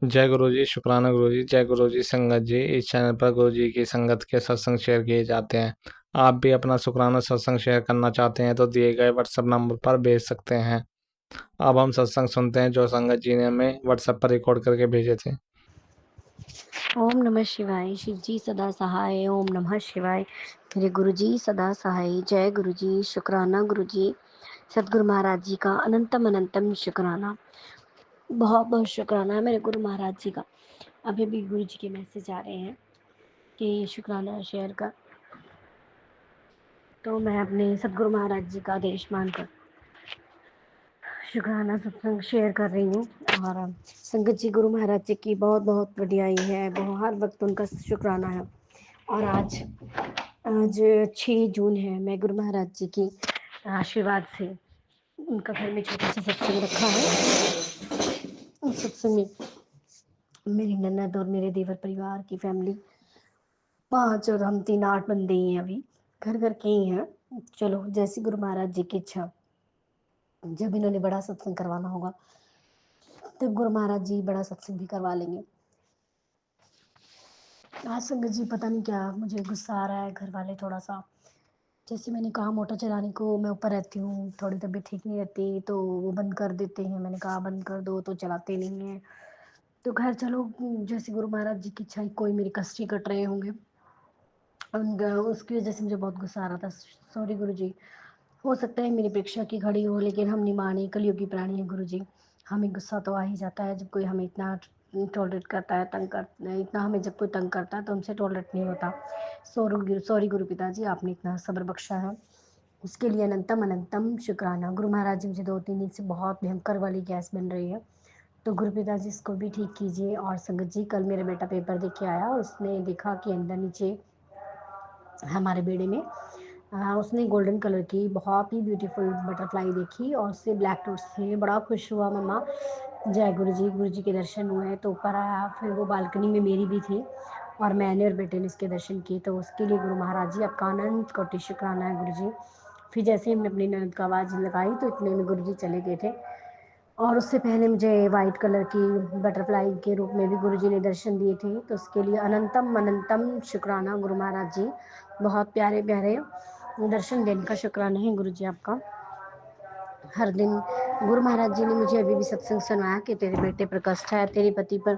जय गुरु जी, शुक्राना गुरु जी। जय गुरु जी संगत जी। इस चैनल पर गुरु जी की संगत के सत्संग शेयर किए जाते हैं। आप भी अपना शुक्राना सत्संग शेयर करना चाहते हैं तो दिए गए व्हाट्सएप नंबर पर भेज सकते हैं। अब हम सत्संग सुनते हैं जो संगत जी ने हमें व्हाट्सएप पर रिकॉर्ड करके भेजे थे। ओम नमः शिवाय। शिव जी सदा सहाय। ओम नमः शिवाय। मेरे गुरु जी सदा सहाय। जय गुरु जी, शुक्राना गुरु जी। सतगुरु महाराज जी का अनंतम अनंतम शुक्राना। बहुत बहुत शुक्राना है मेरे गुरु महाराज जी का। अभी भी गुरु जी के मैसेज आ रहे हैं कि शुक्राना शेयर कर, तो मैं अपने सतगुरु महाराज जी का आदेश मानकर शुक्राना सत्संग शेयर कर रही हूँ। और संगत जी, गुरु महाराज जी की बहुत बहुत बढ़ियाई है, बहुत हर वक्त उनका शुक्राना है। और आज आज 6 जून है। मैं गुरु महाराज जी की आशीर्वाद से उनका घर में छोटा सा सत्संग रखा है। उस सत्संग में मेरी ननद और मेरे देवर परिवार की फैमिली 5 और हम 3 8 बंदे ही हैं। अभी घर घर के ही हैं। चलो, जैसी गुरु महाराज जी की इच्छा। जब इन्होंने बड़ा सत्संग करवाना होगा तब गुरु महाराज जी बड़ा सत्संग भी करवा लेंगे। आज संगत जी पता नहीं क्या मुझे गुस्सा आ रहा है। घर वाले थोड़ा सा, जैसे मैंने कहा मोटर चलाने को मैं ऊपर रहती हूँ, थोड़ी तबीयत ठीक नहीं रहती तो वो बंद कर देते हैं। मैंने कहा बंद कर दो तो चलाते नहीं हैं। तो खैर चलो, जैसे गुरु महाराज जी की इच्छा, कोई मेरी कष्ट ही कट रहे होंगे। उसकी वजह से मुझे बहुत गुस्सा आ रहा था। सॉरी गुरु जी। हो सकता है मेरी परीक्षा की घड़ी हो, लेकिन हम निमाने कलयुगी प्राणी हैं गुरु जी। हमें गुस्सा तो आ ही जाता है जब कोई हमें इतना टॉलरेट करता है, तंग कर इतना हमें जब कोई तंग करता है तो हमसे टॉलरेट नहीं होता। सॉरी गुरु पिताजी, आपने इतना सब्र बख्शा है, उसके लिए अनंतम अनंतम शुक्राना। गुरु महाराज जी, मुझे 2-3 दिन से बहुत भयंकर वाली गैस बन रही है, तो गुरु पिताजी इसको भी ठीक कीजिए। और संगत जी, कल मेरा बेटा पेपर देख के आया और उसने देखा कि अंदर नीचे हमारे बेड़े में उसने गोल्डन कलर की बहुत ही ब्यूटीफुल बटरफ्लाई देखी और उससे ब्लैक टूथ से बड़ा खुश हुआ। मम्मा जय गुरु जी के दर्शन हुए। तो ऊपर आया, फिर वो बालकनी में मेरी भी थी और मैंने और बेटे ने इसके दर्शन किए। तो उसके लिए गुरु महाराज जी आपका अनंत कोटि शुक्राना है गुरु जी। फिर जैसे ही हमने अपनी ननद का आवाज़ लगाई तो इतने में गुरु जी चले गए थे। और उससे पहले मुझे वाइट कलर की बटरफ्लाई के रूप में भी गुरुजी ने दर्शन दिए थे, तो उसके लिए अनंतम अनंतम शुक्राना गुरु महाराज जी। बहुत प्यारे प्यारे दर्शन देने का शुक्राना है गुरु जी आपका। हर दिन गुरु महाराज जी ने मुझे अभी भी सत्संग सुनाया कि तेरे बेटे पर कष्ट है, तेरे पति पर।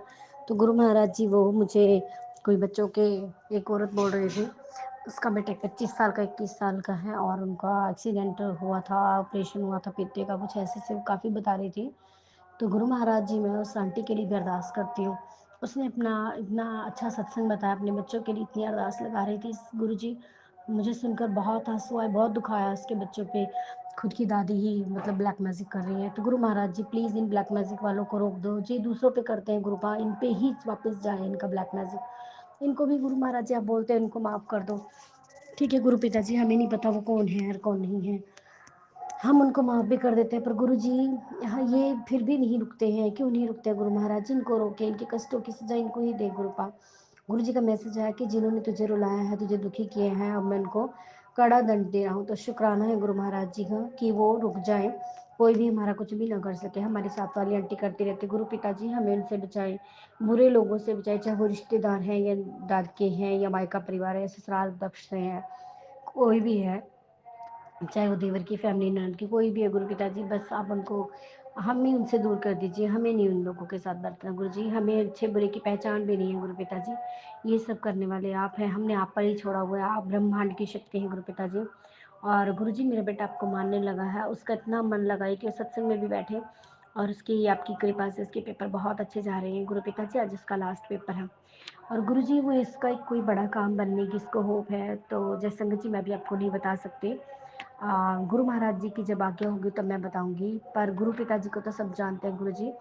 तो गुरु महाराज जी वो मुझे कोई बच्चों के, एक औरत बोल रही थी उसका बेटा 25 साल का 21 साल का है और उनका एक्सीडेंट हुआ था, ऑपरेशन हुआ था पेटे का, कुछ ऐसे से काफ़ी बता रही थी। तो गुरु महाराज जी, मैं उस आंटी के लिए भी अरदास करती हूँ। उसने अपना इतना अच्छा सत्संग बताया, अपने बच्चों के लिए इतनी अरदास लगा रही थी गुरु जी। मुझे सुनकर बहुत आंसू आए, बहुत दुख आया उसके बच्चों पे। खुद की दादी ही मतलब ब्लैक मैजिक कर रही है। तो गुरु महाराज जी प्लीज़ इन ब्लैक मैजिक वालों को रोक दो। जी दूसरों पे करते हैं गुरुपा, इन पे ही वापस जाए इनका ब्लैक मैजिक। इनको भी गुरु महाराज जी आप बोलते हैं इनको माफ़ कर दो। ठीक है गुरु पिताजी, हमें नहीं पता वो कौन है और कौन नहीं है, हम उनको माफ़ भी कर देते हैं, पर गुरु जी यहाँ ये फिर भी नहीं रुकते हैं। क्यों नहीं रुकते गुरु महाराज? इनको रोके, इनके कष्टों की सजा इनको ही दे गुरुपा। गुरु जी का मैसेज है कि जिन्होंने तुझे रुलाया है, तुझे दुखी किए हैं, अब मैं उनको कड़ा दंड दे रहा हूँ। तो शुक्राना है गुरु महाराज जी का कि वो रुक जाएं, कोई भी हमारा कुछ भी ना कर सके। हमारी साथ वाली आंटी करती रहती। गुरु पिताजी हमें उनसे बचाएं, बुरे लोगों से बचाएं, चाहे वो रिश्तेदार हैं या दादके हैं या मायका परिवार है, ससुराल पक्ष से हैं, कोई भी है, चाहे वो देवर की फैमिली, ननद की, कोई भी है गुरु पिताजी, बस आप उनको, हम ही उनसे दूर कर दीजिए। हमें नहीं उन लोगों के साथ बरतना गुरु जी। हमें अच्छे बुरे की पहचान भी नहीं है गुरु पिताजी। ये सब करने वाले आप हैं, हमने आप पर ही छोड़ा हुआ है। आप ब्रह्मांड की शक्ति हैं गुरु पिताजी। और गुरु जी मेरा बेटा आपको मानने लगा है, उसका इतना मन लगा है कि सत्संग में भी बैठे और उसकी आपकी कृपा से उसके पेपर बहुत अच्छे जा रहे हैं गुरु पिताजी। आज उसका लास्ट पेपर है और गुरु जी वो इसका एक कोई बड़ा काम बनने की इसको होप है। तो जय संगत जी, मैं भी आपको नहीं बता सकती। गुरु महाराज जी की जब आज्ञा होगी तब मैं बताऊंगी, पर गुरु पिताजी को तो सब जानते हैं गुरु जी।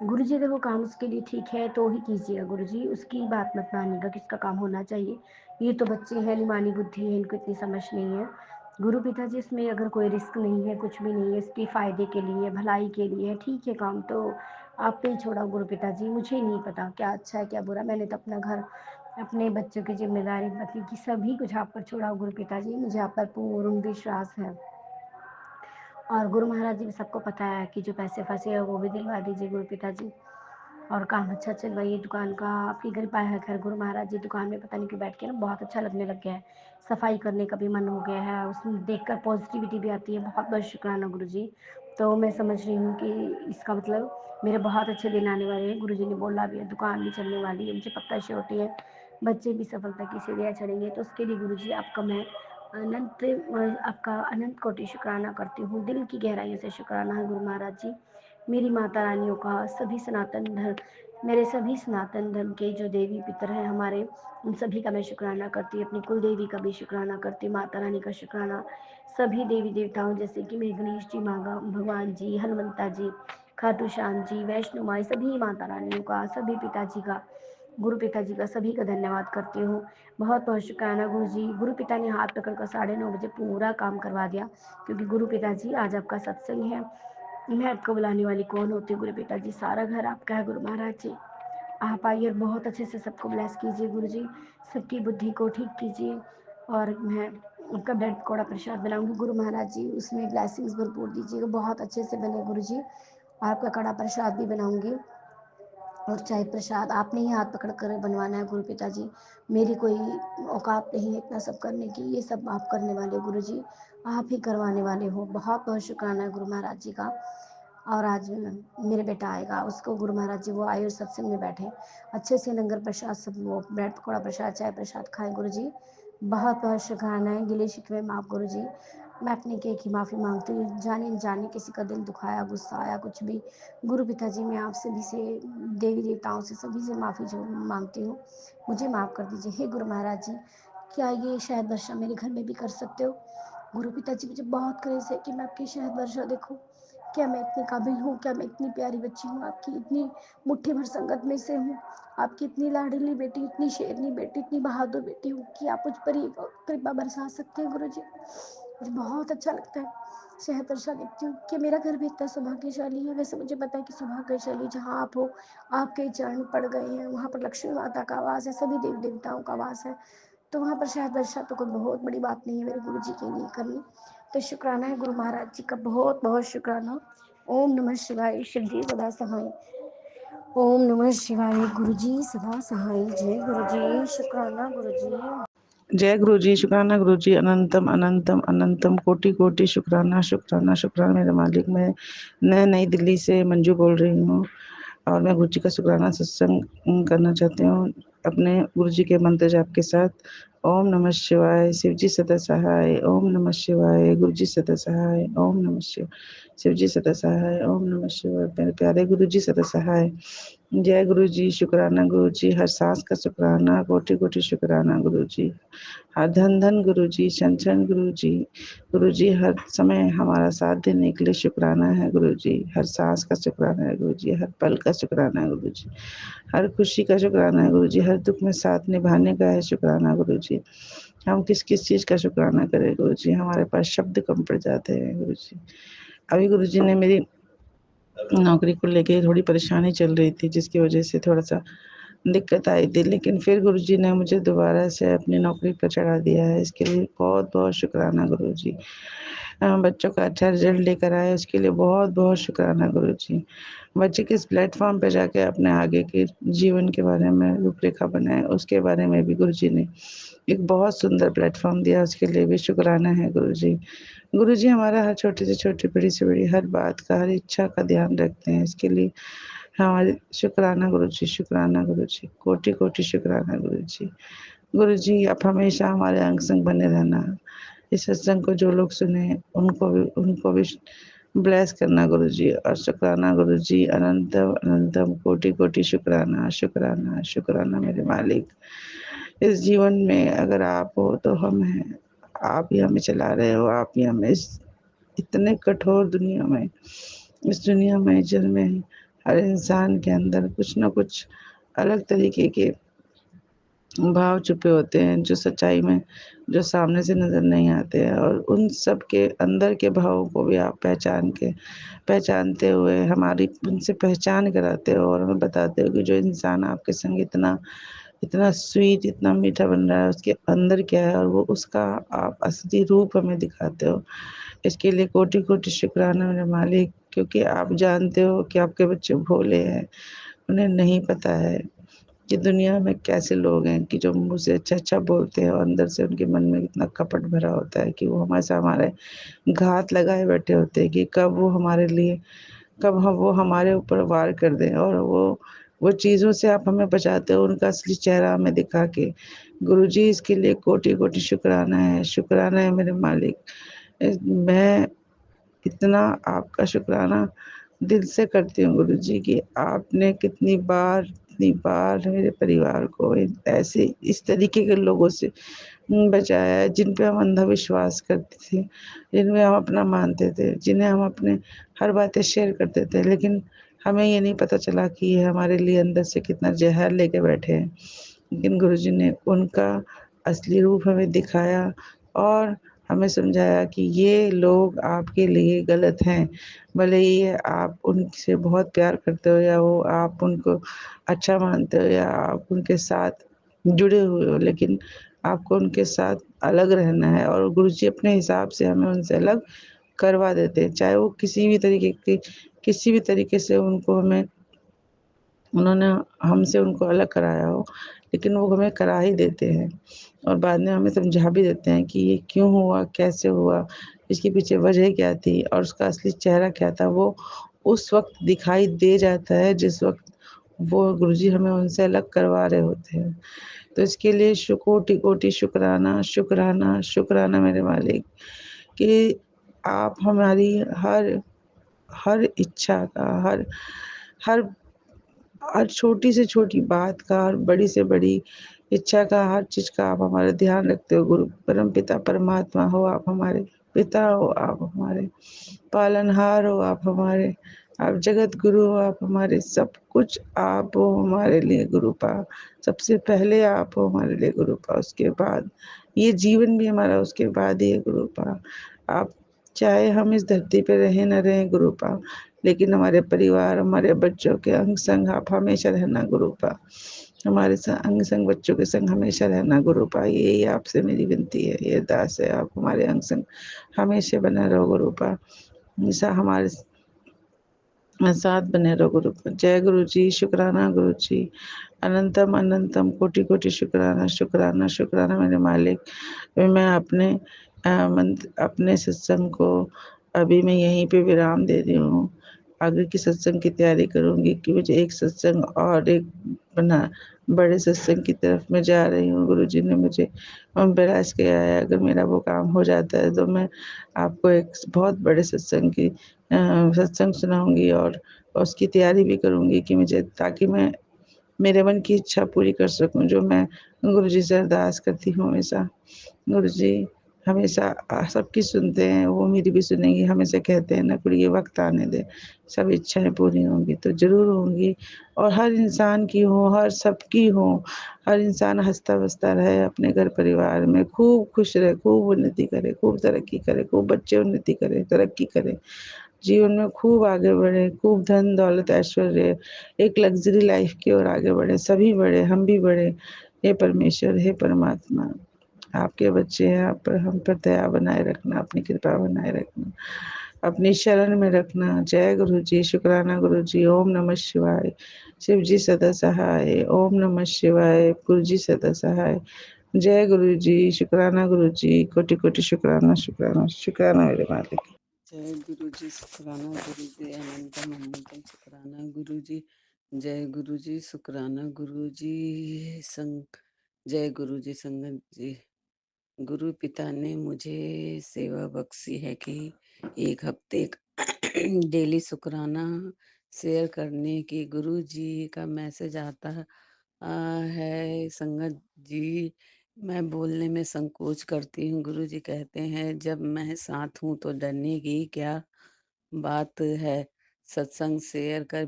गुरु जी अगर वो काम उसके लिए ठीक है तो ही कीजिएगा गुरु जी, उसकी बात मत मानिएगा, किसका काम होना चाहिए। ये तो बच्चे हैं, निमानी बुद्धि है, इनको इतनी समझ नहीं है। गुरु पिताजी इसमें अगर कोई रिस्क नहीं है, कुछ भी नहीं है, इसके फ़ायदे के लिए, भलाई के लिए ठीक है काम, तो आप पे ही छोड़ा गुरु पिताजी। मुझे नहीं पता क्या अच्छा है क्या बुरा। मैंने तो अपना घर, अपने बच्चों की जिम्मेदारी, पति की, सभी कुछ आप पर छोड़ा गुरु पिताजी। मुझे आप पर पूर्ण विश्वास है। और गुरु महाराज जी भी सबको पता है कि जो पैसे फंसे हैं वो भी दिलवा दीजिए गुरु पिताजी। और काम अच्छा चल रहा है दुकान का। आपकी कृपा है खैर गुरु महाराज जी। दुकान में पता नहीं क्यों बैठ के ना बहुत अच्छा लगने लग गया है, सफाई करने का भी मन हो गया है, उसमें देखकर पॉजिटिविटी भी आती है। बहुत बहुत शुक्राना गुरु जी। तो मैं समझ रही हूँ कि इसका मतलब मेरे बहुत अच्छे दिन आने वाले हैं। गुरु जी ने बोला भी है दुकान भी चलने वाली है, मुझे पक्का श्योरिटी है, बच्चे भी सफलता की सीढ़ियाँ चढ़ेंगे। तो उसके लिए गुरु जी आपका मैं अनंत आपका अनंत कोटि शुक्राना करती हूँ, दिल की गहराइयों से शुक्राना है गुरु महाराज जी। मेरी माता रानियों का, सभी सनातन धर्म, मेरे सभी सनातन धर्म के जो देवी पितर हैं हमारे, उन सभी का मैं शुक्राना करती हूँ। अपनी कुल देवी का भी शुक्राना करती हूँ, माता रानी का शुक्राना, सभी देवी देवताओं जैसे कि मेरे गणेश जी, मागा भगवान जी, हनुमंता जी, खाटू श्याम जी, वैष्णो माई, सभी माता रानियों का, सभी पिताजी का, गुरु पिताजी का, सभी का धन्यवाद करती हूँ। बहुत बहुत शुक्राना गुरु जी। गुरु पिता ने हाथ पकड़कर 9:30 बजे पूरा काम करवा दिया, क्योंकि गुरु पिताजी आज आपका सत्संग है, मैं आपको बुलाने वाली कौन होती हूँ। गुरु पिताजी सारा घर आपका है गुरु महाराज जी। आप आइए और बहुत अच्छे से सबको ब्लेस कीजिए गुरु जी, सबकी बुद्धि को ठीक कीजिए। और मैं आपका ब्रेड पकौड़ा प्रसाद बनाऊंगी गुरु महाराज जी, उसमें ब्लेसिंग्स भरपूर दीजिएगा, बहुत अच्छे से बने गुरु जी। आपका कड़ा प्रसाद भी बनाऊंगी, और चाय प्रसाद आपने ही हाथ पकड़ कर बनवाना है गुरु पिताजी। मेरी कोई औकात नहीं है इतना सब करने की, ये सब आप करने वाले गुरु जी, आप ही करवाने वाले हो। बहुत बहुत शुक्राना है गुरु महाराज जी का। और आज मेरे बेटा आएगा, उसको गुरु महाराज जी वो आए और सत्संग में बैठे, अच्छे से लंगर प्रसाद सब वो ब्रेड पकौड़ा प्रसाद चाय प्रसाद खाएं गुरु जी। बहुत बहुत शुक्राना है, गिले शिकवे माफ गुरु जी। मैं अपने के की माफ़ी मांगती हूँ, जाने जाने किसी का दिल दुखाया, गुस्सा आया, कुछ भी, गुरु पिताजी मैं आप सभी से, देवी देवताओं से, सभी से माफ़ी जो मांगती हूँ, मुझे माफ़ कर दीजिए। हे गुरु महाराज जी, क्या ये शहद वर्षा मेरे घर में भी कर सकते हो? गुरु पिताजी मुझे बहुत क्रेज़ है कि मैं आपकी शहद वर्षा देखूं। क्या मैं इतनी काबिल हूँ? क्या मैं इतनी प्यारी बच्ची हूँ? आपकी इतनी मुट्ठी भर संगत में से हूँ, आपकी इतनी लाडली बेटी, इतनी शेरनी बेटी, इतनी बहादुर बेटी हूँ कि आप मुझ पर ही कृपा बरसा सकते हैं गुरु जी। मुझे बहुत अच्छा लगता है शहद वर्षा देखती हूँ कि मेरा घर भी इतना सौभाग्यशाली है। वैसे मुझे पता है कि सौभाग्यशाली जहाँ आप हो, आपके चरण पड़ गए हैं, वहाँ पर लक्ष्मी माता का वास है, सभी देवी देवताओं का वास है, तो वहाँ पर शायद वर्षा तो कोई बहुत बड़ी बात नहीं है मेरे गुरु जी के लिए करनी। तो शुक्राना है गुरु महाराज जी का, बहुत बहुत शुक्राना। ओम नमः शिवाय। शिव जी सदा सहाय। ओम नमः शिवाय। गुरु जी सदा सहाय। जय गुरु जी। शुक्राना गुरु जी। जय गुरु जी। शुक्राना गुरु जी। अनंतम अनंतम अनंतम कोटि कोटि शुक्राना शुक्राना शुक्राना मेरे मालिक। मैं नई दिल्ली से मंजू बोल रही हूँ, और मैं गुरु जी का शुक्राना सत्संग करना चाहती हूँ अपने गुरु जी के मंत्र जाप के साथ। ओम नमः शिवाय। शिव जी सदा सहाय। ओम नमः शिवाय। गुरु जी सदा सहाय। ओम नमः शिव शिव जी सदा सहाय। ओम नमः शिवाय। मेरे प्यारे गुरु जी सदा सहाय। जय गुरु जी। शुक्राना गुरु जी। हर सांस का शुक्राना, कोटि कोटि शुक्राना गुरु जी। हर धन धन गुरु जी। क्षण क्षण गुरु जी। गुरु जी हर समय हमारा साथ देने के लिए शुक्राना है गुरु जी। हर सांस का शुक्राना है गुरु जी। हर पल का शुक्राना है गुरु जी। हर खुशी का शुक्राना है गुरु जी। हर दुख में साथ निभाने का है शुक्राना गुरु जी। हम किस किस चीज़ का शुक्राना करें गुरु जी, हमारे पास शब्द कम पड़ जाते हैं गुरु जी। अभी गुरु जी ने मेरी नौकरी को लेके थोड़ी परेशानी चल रही थी, जिसकी वजह से थोड़ा सा दिक्कत आई थी, लेकिन फिर गुरुजी ने मुझे दोबारा से अपनी नौकरी पर चढ़ा दिया है। इसके लिए बहुत बहुत शुक्राना गुरुजी। बच्चों का अच्छा रिजल्ट लेकर आए, उसके लिए बहुत बहुत शुक्राना गुरुजी। बच्चे किस प्लेटफॉर्म पे जाके अपने आगे के जीवन के बारे में रूपरेखा बनाए, उसके बारे में भी गुरुजी ने एक बहुत सुंदर प्लेटफॉर्म दिया, उसके लिए भी शुक्राना है गुरुजी। गुरुजी हमारा हर छोटी से छोटी, बड़ी से बड़ी हर बात का, हर इच्छा का ध्यान रखते हैं। इसके लिए हमारे शुक्राना गुरुजी, शुक्राना गुरुजी, कोटि कोटि शुक्राना गुरुजी। गुरुजी आप हमेशा हमारे अंग संग बने रहना। इस सत्संग को जो लोग सुने उनको भी ब्लेस करना गुरुजी, और शुक्राना गुरुजी। अनंतम अनंतम कोटि कोटि शुक्राना शुक्राना शुक्राना मेरे मालिक। इस जीवन में अगर आप हो तो हम हैं, आप ही हमें चला रहे हो, आप ही हमें इस इतने कठोर दुनिया में, इस दुनिया में जिनमें हर इंसान के अंदर कुछ न कुछ अलग तरीके के भाव छुपे होते हैं, जो सच्चाई में, जो सामने से नज़र नहीं आते हैं, और उन सब के अंदर के भावों को भी आप पहचानते हुए हमारी उनसे पहचान कराते हो, और हमें बताते हो कि जो इंसान आपके संग इतना इतना स्वीट, इतना मीठा बन रहा है, उसके अंदर क्या है, और वो उसका आप असली रूप हमें दिखाते हो। इसके लिए कोटि कोटि शुक्राना मेरे मालिक, क्योंकि आप जानते हो कि आपके बच्चे भोले हैं, उन्हें नहीं पता है कि दुनिया में कैसे लोग हैं कि जो मुँह से अच्छा-अच्छा बोलते हैं और अंदर से उनके मन में इतना कपट भरा होता है कि वो हमेशा हमारे घात लगाए बैठे होते हैं कि कब वो हमारे लिए कब वो हमारे ऊपर वार कर दें और वो चीज़ों से आप हमें बचाते हो उनका असली चेहरा हमें दिखा के। गुरुजी इसके लिए कोटि-कोटि शुक्राना है मेरे मालिक। मैं इतना आपका शुक्राना दिल से करती हूँ गुरुजी कि आपने इतनी बार मेरे परिवार को ऐसे इस तरीके के लोगों से बचाया है जिन पे हम अंधविश्वास करते थे, जिनमें हम अपना मानते थे, जिन्हें हम अपने हर बातें शेयर करते थे। लेकिन हमें ये नहीं पता चला कि ये हमारे लिए अंदर से कितना ज़हर लेके बैठे हैं। लेकिन गुरुजी ने उनका असली रूप हमें दिखाया और हमें समझाया कि ये लोग आपके लिए गलत हैं। भले ही आप उनसे बहुत प्यार करते हो या वो आप उनको अच्छा मानते हो या आप उनके साथ जुड़े हुए हो, लेकिन आपको उनके साथ अलग रहना है और गुरुजी अपने हिसाब से हमें उनसे अलग करवा देते हैं। चाहे वो किसी भी तरीके से उन्होंने हमसे उनको अलग कराया हो, लेकिन वो हमें करा ही देते हैं और बाद में हमें समझा भी देते हैं कि ये क्यों हुआ, कैसे हुआ, इसके पीछे वजह क्या थी और उसका असली चेहरा क्या था, वो उस वक़्त दिखाई दे जाता है जिस वक़्त वो गुरुजी हमें उनसे अलग करवा रहे होते हैं। तो इसके लिए कोटि-कोटि शुक्राना, शुक्राना मेरे मालिक कि आप हमारी हर हर इच्छा का, हर हर हर छोटी से छोटी बात का, हर बड़ी से बड़ी इच्छा का, हर चीज़ का आप हमारा ध्यान रखते हो। गुरु परमपिता परमात्मा हो, आप हमारे पिता हो, आप हमारे पालनहार हो, आप जगत गुरु हो, आप हमारे सब कुछ आप हो हमारे लिए गुरुपा। सबसे पहले आप हो हमारे लिए गुरुपा, उसके बाद ये जीवन भी हमारा उसके बाद ही है गुरुपा। आप चाहे हम इस धरती पे रहें ना रहें गुरुपा, लेकिन हमारे परिवार, हमारे बच्चों के अंग-संग आप हमेशा रहना गुरुपा। हमारे अंग-संग बच्चों के संग हमेशा रहना गुरुपा। यही आपसे मेरी विनती है, ये अरदास है, आप हमारे अंग-संग हमेशा बना रहो गुरुपा। हमेशा हमारे साथ बने रहो गुरुपा। जय गुरुजी, शुक्राना गुरुजी। अनंतम अनंतम कोटि-कोटि शुक्राना मेरे मालिक। मैं अपने सत्संग को अभी मैं यहीं पे विराम दे रही हूँ। आगे की सत्संग की तैयारी करूँगी कि मुझे एक सत्संग और एक बना बड़े सत्संग की तरफ मैं जा रही हूँ। गुरुजी ने मुझे विलास किया है, अगर मेरा वो काम हो जाता है तो मैं आपको एक बहुत बड़े सत्संग सुनाऊँगी और उसकी तैयारी भी करूँगी कि मुझे ताकि मैं मेरे मन की इच्छा पूरी कर सकूँ, जो मैं गुरुजी से अरदास करती हूँ हमेशा। गुरुजी हमेशा सबकी सुनते हैं, वो मेरी भी सुनेंगे, हमेशा कहते हैं ना कुड़िए वक़्त आने दे, सब इच्छाएँ पूरी होंगी, तो ज़रूर होंगी और हर इंसान की हो, हर सबकी हो, हर इंसान हँसता-बसता रहे अपने घर परिवार में, खूब खुश रहे, खूब उन्नति करे, खूब तरक्की करे, खूब बच्चे उन्नति करें, तरक्की करें। जीवन में खूब आगे बढ़े, खूब धन दौलत ऐश्वर्य, एक लग्ज़री लाइफ़ की ओर आगे बढ़े, सभी बढ़े, हम भी बढ़े। हे परमेश्वर, हे परमात्मा, आपके बच्चे हैं, आप पर हम पर दया बनाए रखना, अपनी कृपा बनाए रखना, अपनी शरण में रखना। जय गुरु जी, शुक्राना गुरु जी, ओम नमः शिवाय। शिव जी सदा सहाय, ओम नमः शिवाय, गुरु जी सदा सहाय। जय गुरु जी, शुक्राना गुरु जी, कोटि-कोटि शुक्राना मेरे मालिक। जय गुरु जी, शुक्राना गुरु जी, अनंतम अनंतम शुक्राना गुरु जी। जय गुरु जी, शुक्राना गुरु जी। जय गुरु जी, संगत जी। गुरु पिता ने मुझे सेवा बख्शी है कि एक हफ्ते डेली शुक्राना शेयर करने की। गुरु जी का मैसेज आता है संगत जी, मैं बोलने में संकोच करती हूँ। गुरु जी कहते हैं जब मैं साथ हूँ तो डरने की क्या बात है। सत्संग शेयर कर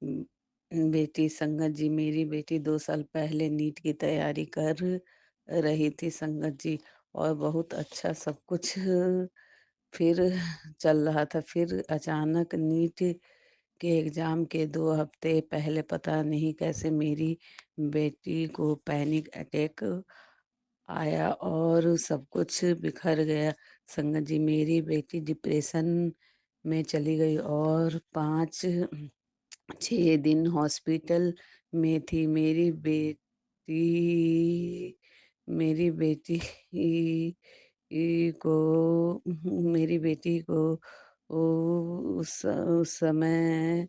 उम, बेटी संगत जी, मेरी बेटी 2 साल पहले नीट की तैयारी कर रही थी संगत जी, और बहुत अच्छा सब कुछ फिर चल रहा था। फिर अचानक नीट के एग्ज़ाम के 2 हफ्ते पहले पता नहीं कैसे मेरी बेटी को पैनिक अटैक आया और सब कुछ बिखर गया। संगत जी, मेरी बेटी डिप्रेशन में चली गई और 5 6 दिन हॉस्पिटल में थी। मेरी बेटी को मेरी बेटी को उस समय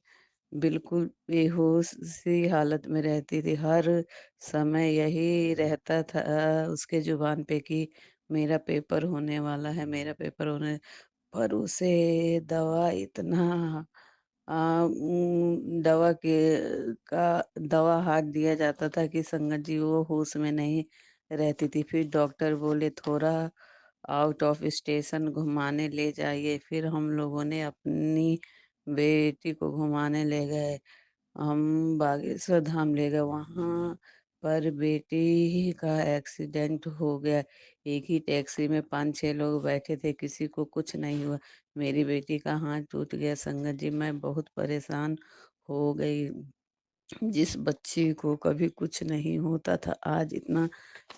बिल्कुल बेहोश सी हालत में रहती थी। हर समय यही रहता था उसके ज़ुबान पे कि मेरा पेपर होने वाला है, मेरा पेपर होने, पर उसे दवा इतना दवा के का दवा हाथ दिया जाता था कि संगत जी वो होश में नहीं रहती थी। फिर डॉक्टर बोले थोड़ा आउट ऑफ स्टेशन घुमाने ले जाइए। फिर हम लोगों ने अपनी बेटी को घुमाने ले गए। हम बागेश्वर धाम ले गए, वहाँ पर बेटी का एक्सीडेंट हो गया। एक ही टैक्सी में 5-6 लोग बैठे थे, किसी को कुछ नहीं हुआ। मेरी बेटी का हाथ टूट गया। संगत जी मैं बहुत परेशान हो गई। जिस बच्ची को कभी कुछ नहीं होता था, आज इतना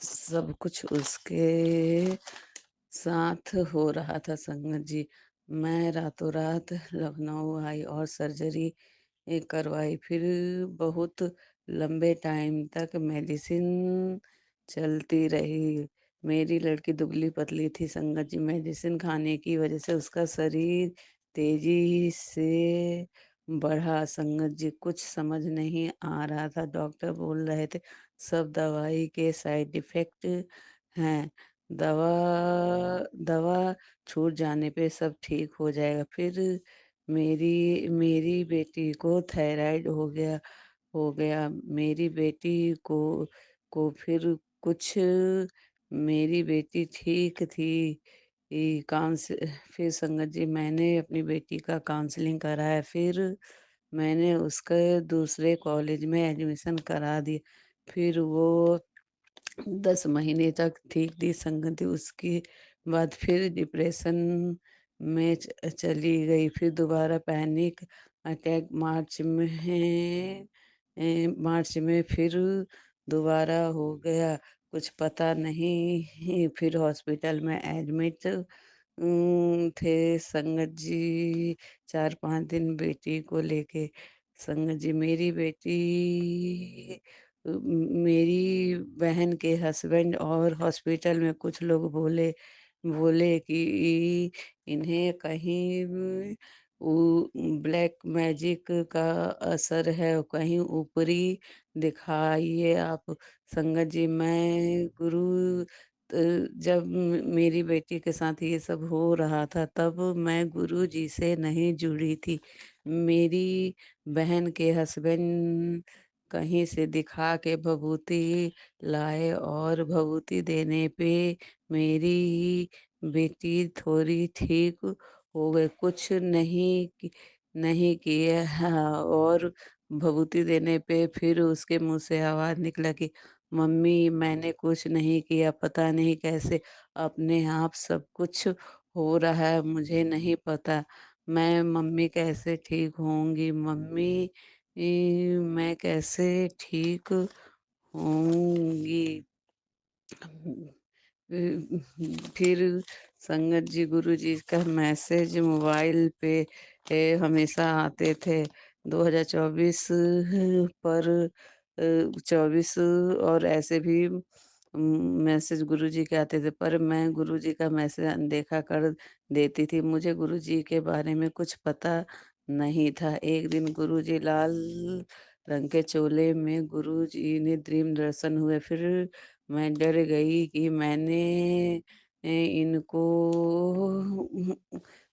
सब कुछ उसके साथ हो रहा था। संगत जी मैं रातों रात लखनऊ आई और सर्जरी करवाई। फिर बहुत लंबे टाइम तक मेडिसिन चलती रही। मेरी लड़की दुबली पतली थी संगत जी। मेडिसिन खाने की वजह से उसका शरीर तेजी से बढ़ा। संगत जी कुछ समझ नहीं आ रहा था। डॉक्टर बोल रहे थे सब दवाई के साइड इफेक्ट हैं। दवा दवा छूट जाने पे सब ठीक हो जाएगा। फिर मेरी मेरी बेटी को थायराइड हो गया। मेरी बेटी को फिर कुछ मेरी बेटी ठीक थी। काउंस फिर संगत जी मैंने अपनी बेटी का काउंसलिंग कराया। फिर मैंने उसके दूसरे कॉलेज में एडमिशन करा दिया। फिर वो 10 महीने तक ठीक थी संगति। उसके बाद फिर डिप्रेशन में चली गई। फिर दोबारा पैनिक अटैक मार्च में फिर दोबारा हो गया। कुछ पता नहीं। फिर हॉस्पिटल में एडमिट थे संगत जी 4-5 दिन बेटी को लेके। संगत जी मेरी बहन के हस्बैंड और हॉस्पिटल में कुछ लोग बोले बोले कि इन्हें कहीं ब्लैक मैजिक का असर है, कहीं ऊपरी दिखाइए आप। संगत जी मैं जब मेरी बेटी के साथ ये सब हो रहा था तब मैं गुरु जी से नहीं जुड़ी थी। मेरी बहन के हस्बैंड कहीं से दिखा के भभूति लाए और भभूति देने पे मेरी बेटी थोड़ी ठीक हो गई। कुछ नहीं किया। हाँ, और भभूति देने पे फिर उसके मुंह से आवाज निकला कि मम्मी मैंने कुछ नहीं किया, पता नहीं कैसे अपने आप सब कुछ हो रहा है, मुझे नहीं पता मम्मी कैसे ठीक होंगी। मम्मी मैं कैसे ठीक होंगी। फिर संगत जी गुरु जी का मैसेज मोबाइल पे हमेशा आते थे। 2024 पर 24 और ऐसे भी मैसेज गुरु जी के आते थे, पर मैं गुरु जी का मैसेज अनदेखा कर देती थी। मुझे गुरु जी के बारे में कुछ पता नहीं था। एक दिन गुरु जी लाल रंग के चोले में गुरु जी ने ड्रीम दर्शन हुए। फिर मैं डर गई कि मैंने इनको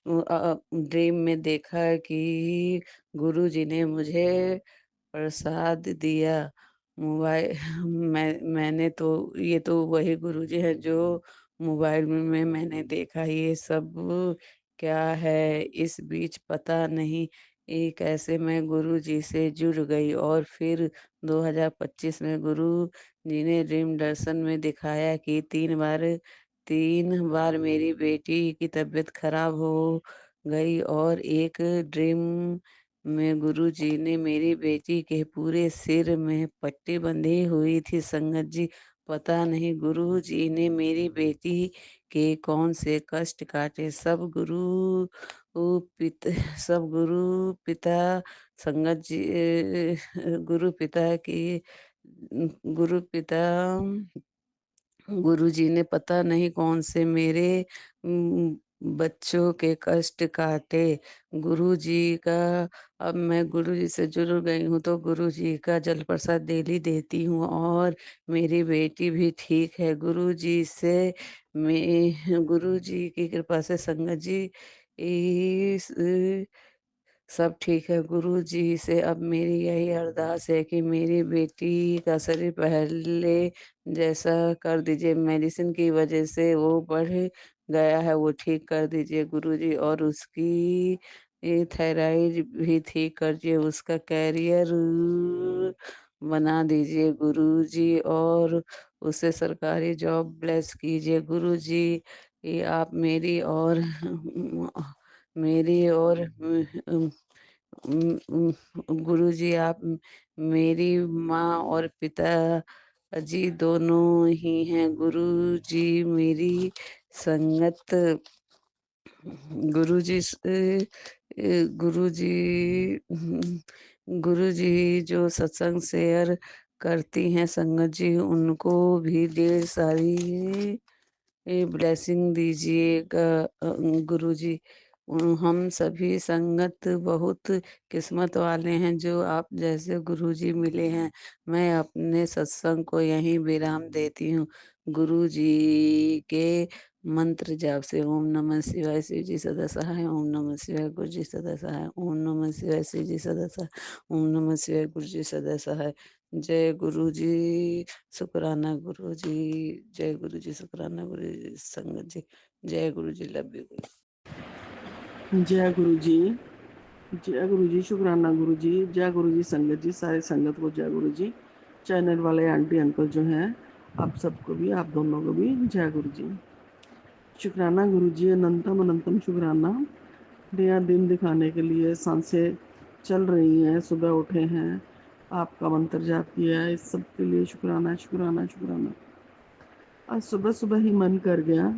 ड्रीम में देखा कि गुरुजी ने मुझे प्रसाद दिया। मोबाइल मैंने तो ये तो वही गुरुजी है जो मोबाइल में मैंने देखा। ये सब क्या है इस बीच पता नहीं ये कैसे मैं गुरु जी से जुड़ गई। और फिर 2025 में गुरु जी ने ड्रीम दर्शन में दिखाया कि 3 बार मेरी बेटी की तबीयत खराब हो गई। और एक ड्रीम में गुरु जी ने मेरी बेटी के पूरे सिर में पट्टी बंधी हुई थी। संगत जी पता नहीं गुरु जी ने मेरी बेटी के कौन से कष्ट काटे। सब गुरु पिता संगत जी गुरु पिता की गुरु पिता गुरुजी ने पता नहीं कौन से मेरे बच्चों के कष्ट काटे। गुरुजी का अब मैं गुरुजी से जुड़ गई हूँ तो गुरुजी का जल प्रसाद डेली देती हूँ और मेरी बेटी भी ठीक है। गुरुजी से मैं गुरुजी की कृपा से संगत जी इस सब ठीक है। गुरुजी से अब मेरी यही अरदास है कि मेरी बेटी का शरीर पहले जैसा कर दीजिए। मेडिसिन की वजह से वो बढ़ गया है, वो ठीक कर दीजिए गुरुजी। और उसकी थायराइड भी ठीक कर दीजिए, उसका कैरियर बना दीजिए गुरुजी। और उसे सरकारी जॉब ब्लेस कीजिए गुरुजी। ये आप मेरी और गुरुजी आप मेरी माँ और पिता जी दोनों ही हैं। गुरुजी मेरी संगत गुरुजी गुरुजी गुरुजी जो सत्संग शेयर करती हैं संगत जी, उनको भी ढेर सारी ब्लेसिंग दीजिएगा गुरुजी। हम सभी संगत बहुत किस्मत वाले हैं जो आप जैसे गुरुजी मिले हैं। मैं अपने सत्संग को यहीं विराम देती हूँ। गुरुजी के मंत्र जाप से ओम नमः शिवाय, शिव जी सदा सहाय, ओम नमः शिवाय, गुरु जी सदा सहाय, ओम नमः शिवाय, शिव जी सदा सहाय, ओम नमः शिवाय, गुरु जी सदा सहाय। जय गुरु जी, शुक्राना गुरु जी, जय गुरु जी, शुक्राना गुरु जी, संगत जी, जय गुरु जी, लव यू। जय गुरु जी, जय गुरु जी, शुक्राना गुरु जी, जय गुरु जी, संगत जी, सारे संगत को जय गुरु जी। चैनल वाले आंटी अंकल जो हैं, आप सबको भी, आप दोनों को भी जय गुरु जी। शुक्राना गुरु जी, अनंतम अनंतम शुक्राना। नया दिन दिखाने के लिए सांसें चल रही हैं, सुबह उठे हैं, आपका मंत्र जाप किया है, इस सब के लिए शुक्राना शुक्राना शुक्राना। आज सुबह सुबह ही मन कर गया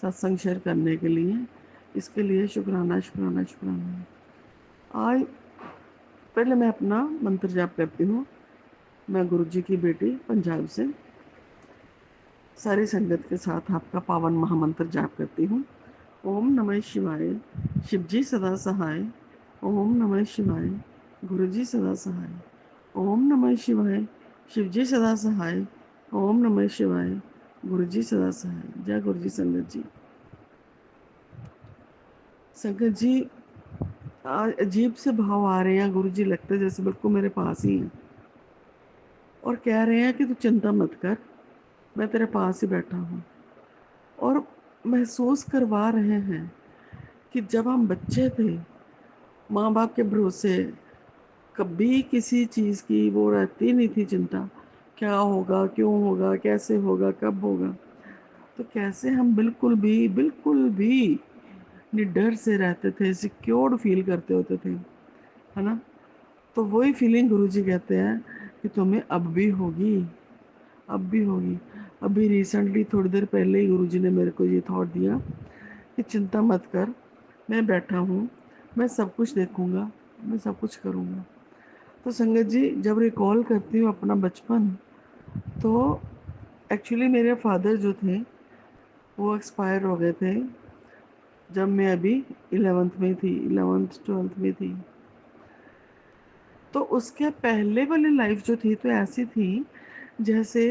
सत्संग शेयर करने के लिए, इसके लिए शुक्राना शुक्राना शुक्राना। आज पहले मैं अपना मंत्र जाप करती हूँ। मैं गुरु जी की बेटी पंजाब से सारी संगत के साथ आपका पावन महामंत्र जाप करती हूँ। ओम नमः शिवाय, शिव जी सदा सहाय। ओम नमः शिवाय, गुरु जी सदा सहाय। ओम नमः शिवाय, शिव जी सदा सहाय। ओम नमः शिवाय, गुरु जी सदा सहाय। जय गुरु जी। संगत जी, संगत जी, आज अजीब से भाव आ रहे हैं गुरु जी, लगता है जैसे बिल्कुल मेरे पास ही हैं और कह रहे हैं कि तू चिंता मत कर, मैं तेरे पास ही बैठा हूँ। और महसूस करवा रहे हैं कि जब हम बच्चे थे, माँ बाप के भरोसे कभी किसी चीज़ की वो रहती नहीं थी चिंता, क्या होगा, क्यों होगा, कैसे होगा, कब होगा। तो कैसे हम बिल्कुल भी निडर से रहते थे, सिक्योर्ड फील करते होते थे, है ना। तो वही फीलिंग गुरुजी कहते हैं कि तुम्हें अब भी होगी, अब भी होगी। अभी रिसेंटली थोड़ी देर पहले ही गुरुजी ने मेरे को ये थॉट दिया कि चिंता मत कर, मैं बैठा हूँ, मैं सब कुछ देखूँगा, मैं सब कुछ करूँगा। तो संगत जी, जब रिकॉल करती हूँ अपना बचपन, तो एक्चुअली मेरे फादर जो थे वो एक्सपायर हो गए थे जब मैं अभी 11th में थी, 11th 12th में थी। तो उसके पहले वाली लाइफ जो थी तो ऐसी थी जैसे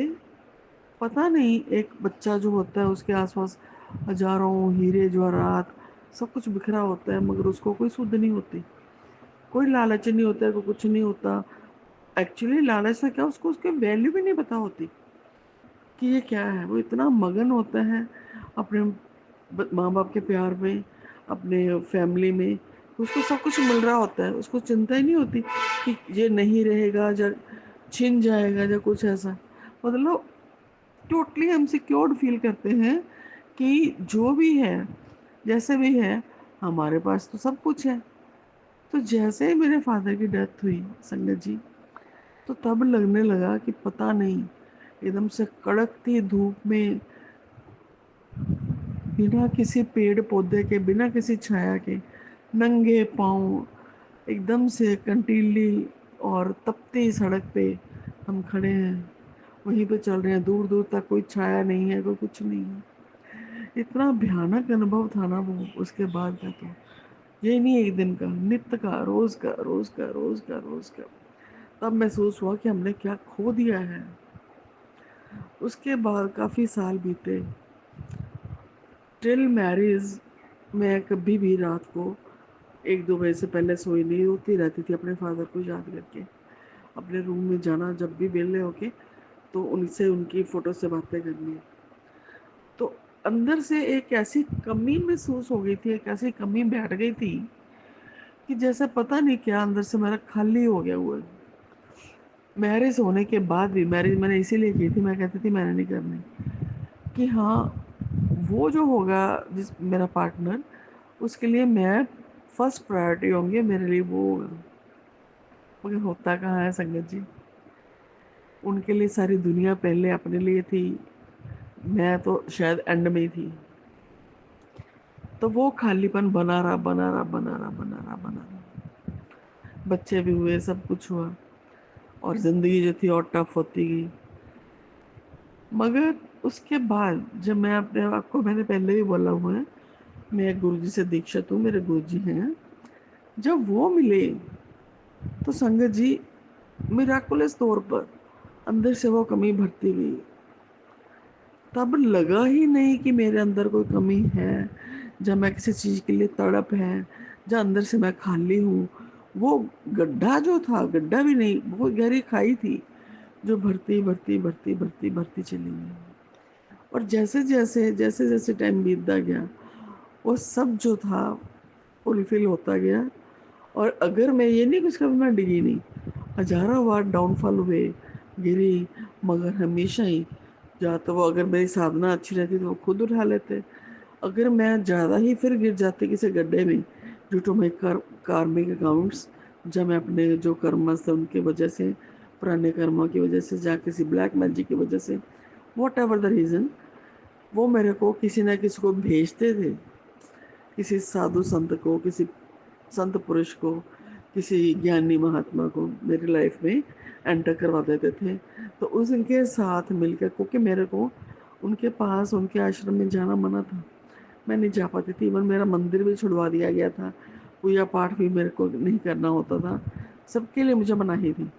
पता नहीं, एक बच्चा जो होता है उसके आसपास हजारों हीरे जवाहरात सब कुछ बिखरा होता है, मगर उसको कोई सुध नहीं होती, कोई लालच नहीं होता है, कोई कुछ नहीं होता। एक्चुअली लालच से क्या, उसको उसकी वैल्यू भी नहीं पता होती कि ये क्या है। वो इतना मगन होता है अपने माँ बाप के प्यार में, अपने फैमिली में, उसको सब कुछ मिल रहा होता है, उसको चिंता ही नहीं होती कि ये नहीं रहेगा या छिन जाएगा या कुछ ऐसा। मतलब टोटली हम सिक्योर्ड फील करते हैं कि जो भी है, जैसे भी है, हमारे पास तो सब कुछ है। तो जैसे ही मेरे फादर की डेथ हुई संगत जी, तो तब लगने लगा कि पता नहीं, एकदम से कड़कती धूप में, बिना किसी पेड़ पौधे के, बिना किसी छाया के, नंगे पाँव एकदम से कंटीली और तपती सड़क पे हम खड़े हैं, वहीं पे चल रहे हैं, दूर दूर तक कोई छाया नहीं है, कोई कुछ नहीं है। इतना भयानक अनुभव था ना वो। उसके बाद का तो ये नहीं एक दिन का, नित्य का, रोज का, रोज का, रोज का, रोज का। तब महसूस हुआ कि हमने क्या खो दिया है। उसके बाद काफ़ी साल बीते। टिल मैरिज मैं कभी भी रात को 1-2 बजे से पहले सोई नहीं, रोती रहती थी अपने फादर को याद करके। अपने रूम में जाना जब भी वेले होके, तो उनसे उनकी फ़ोटो से बातें करनी। तो अंदर से एक ऐसी कमी महसूस हो गई थी, एक ऐसी कमी बैठ गई थी कि जैसे पता नहीं क्या अंदर से मेरा खाली हो गया हुआ है। मैरिज होने के बाद भी, मैरिज मैंने इसीलिए की थी, मैं कहती थी मैंने नहीं करनी, कि हाँ वो जो होगा जिस मेरा पार्टनर, उसके लिए मैं फर्स्ट प्रायोरिटी होंगी, मेरे लिए वो होगा। मगर होता कहाँ है संगत जी, उनके लिए सारी दुनिया पहले अपने लिए थी, मैं तो शायद एंड में ही थी। तो वो खालीपन बना रहा, बना रहा, बना रहा, बना रहा, बना रहा। बच्चे भी हुए, सब कुछ हुआ, और ज़िंदगी जो थी और टफ होती गई। मगर उसके बाद जब मैं अपने आप को, मैंने पहले भी बोला हुआ है, मैं एक गुरुजी से दीक्षित हूँ, मेरे गुरुजी हैं। जब वो मिले तो संगत जी मिराकुलस तौर पर अंदर से वो कमी भरती गई। तब लगा ही नहीं कि मेरे अंदर कोई कमी है, जब मैं किसी चीज़ के लिए तड़प है, जब अंदर से मैं खाली हूँ। वो गड्ढा जो था, गड्ढा भी नहीं, बहुत गहरी खाई थी, जो भरती भरती भरती भरती भरती चली गई। और जैसे जैसे जैसे जैसे टाइम बीतता गया, वो सब जो था फुलफिल होता गया। और अगर मैं ये नहीं कुछ कभी मैं डिगी नहीं, हजारों बार डाउनफॉल हुए, गिरी, मगर हमेशा ही या तो वो, अगर मेरी साधना अच्छी रहती तो वो खुद उठा लेते। अगर मैं ज़्यादा ही फिर गिर जाती किसी गड्ढे में, ड्यू टू माई कार्मिक अकाउंट्स, जब मैं अपने जो कर्म थे उनकी वजह से, पुराने कर्मों की वजह से, या किसी ब्लैक मैजिक की वजह से, वॉट एवर द रीज़न, वो मेरे को किसी ना किसी को भेजते थे, किसी साधु संत को, किसी संत पुरुष को, किसी ज्ञानी महात्मा को मेरी लाइफ में एंटर करवा देते थे। तो उनके साथ मिलकर, क्योंकि मेरे को उनके पास, उनके आश्रम में जाना मना था, मैं नहीं जा पाती थी। इवन मेरा मंदिर भी छुड़वा दिया गया था, पूजा पाठ भी मेरे को नहीं करना होता था, सबके लिए मुझे मनाही थी।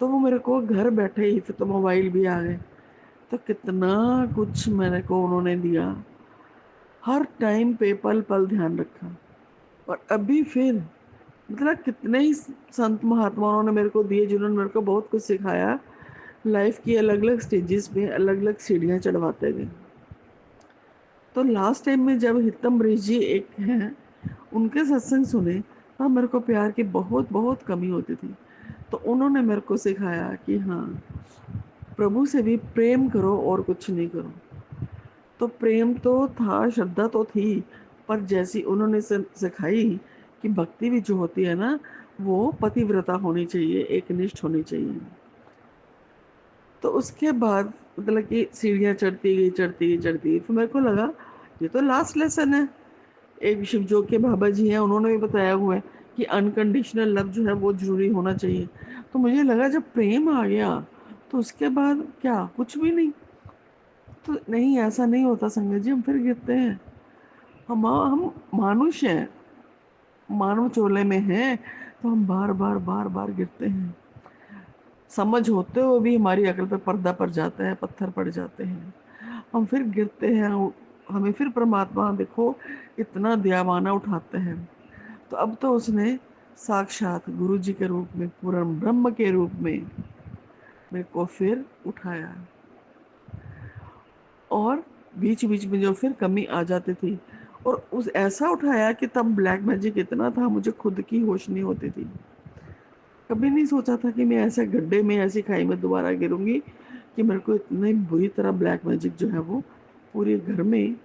तो वो मेरे को घर बैठे ही, फिर तो मोबाइल भी आ गए, तो कितना कुछ मेरे को उन्होंने दिया, हर टाइम पे पल पल ध्यान रखा। और अभी फिर मतलब कितने ही संत महात्मा उन्होंने मेरे को दिए, जिन्होंने मेरे को बहुत कुछ सिखाया। लाइफ की अलग अलग स्टेजेस पे अलग अलग सीढ़ियाँ चढ़वाते गए। तो लास्ट टाइम में जब हितम अमरीश जी एक हैं, उनके सत्संग सुने, तब मेरे को प्यार की बहुत बहुत कमी होती थी। तो उन्होंने मेरे को सिखाया कि हाँ, प्रभु से भी प्रेम करो और कुछ नहीं करो। तो प्रेम तो था, श्रद्धा तो थी, पर जैसी उन्होंने सिखाई कि भक्ति भी जो होती है ना, वो पतिव्रता होनी चाहिए, एकनिष्ठ होनी चाहिए। तो उसके बाद मतलब कि सीढ़ियाँ चढ़ती गई, चढ़ती गई, चढ़ती गई। फिर मेरे को लगा ये तो लास्ट लेसन है। एक शिव जो के बाबा जी हैं, उन्होंने भी बताया हुआ है कि अनकंडीशनल लव जो है वो जरूरी होना चाहिए। तो मुझे लगा जब प्रेम आ गया तो उसके बाद क्या, कुछ भी नहीं। तो नहीं, ऐसा नहीं होता संगत जी, हम फिर गिरते हैं। हम मानुष हैं, मानव चोले में हैं, तो हम बार बार बार बार गिरते हैं। समझ होते हुए भी हमारी अकल पे पर्दा पड़ जाता है, पत्थर पड़ जाते हैं, हम फिर गिरते हैं। हमें फिर परमात्मा देखो इतना दयावाना उठाते हैं। तो अब तो उसने साक्षात गुरु जी के रूप में, पूर्ण ब्रह्म के रूप में मेरे को फिर उठाया। और बीच बीच में जो फिर कमी आ जाती थी, और उस ऐसा उठाया कि तब ब्लैक मैजिक इतना था, मुझे खुद की होश नहीं होती थी। कभी नहीं सोचा था कि मैं ऐसे गड्ढे में, ऐसी खाई में दोबारा गिरूंगी, कि मेरे को इतनी बुरी तरह ब्लैक मैजिक जो है वो पूरे घर में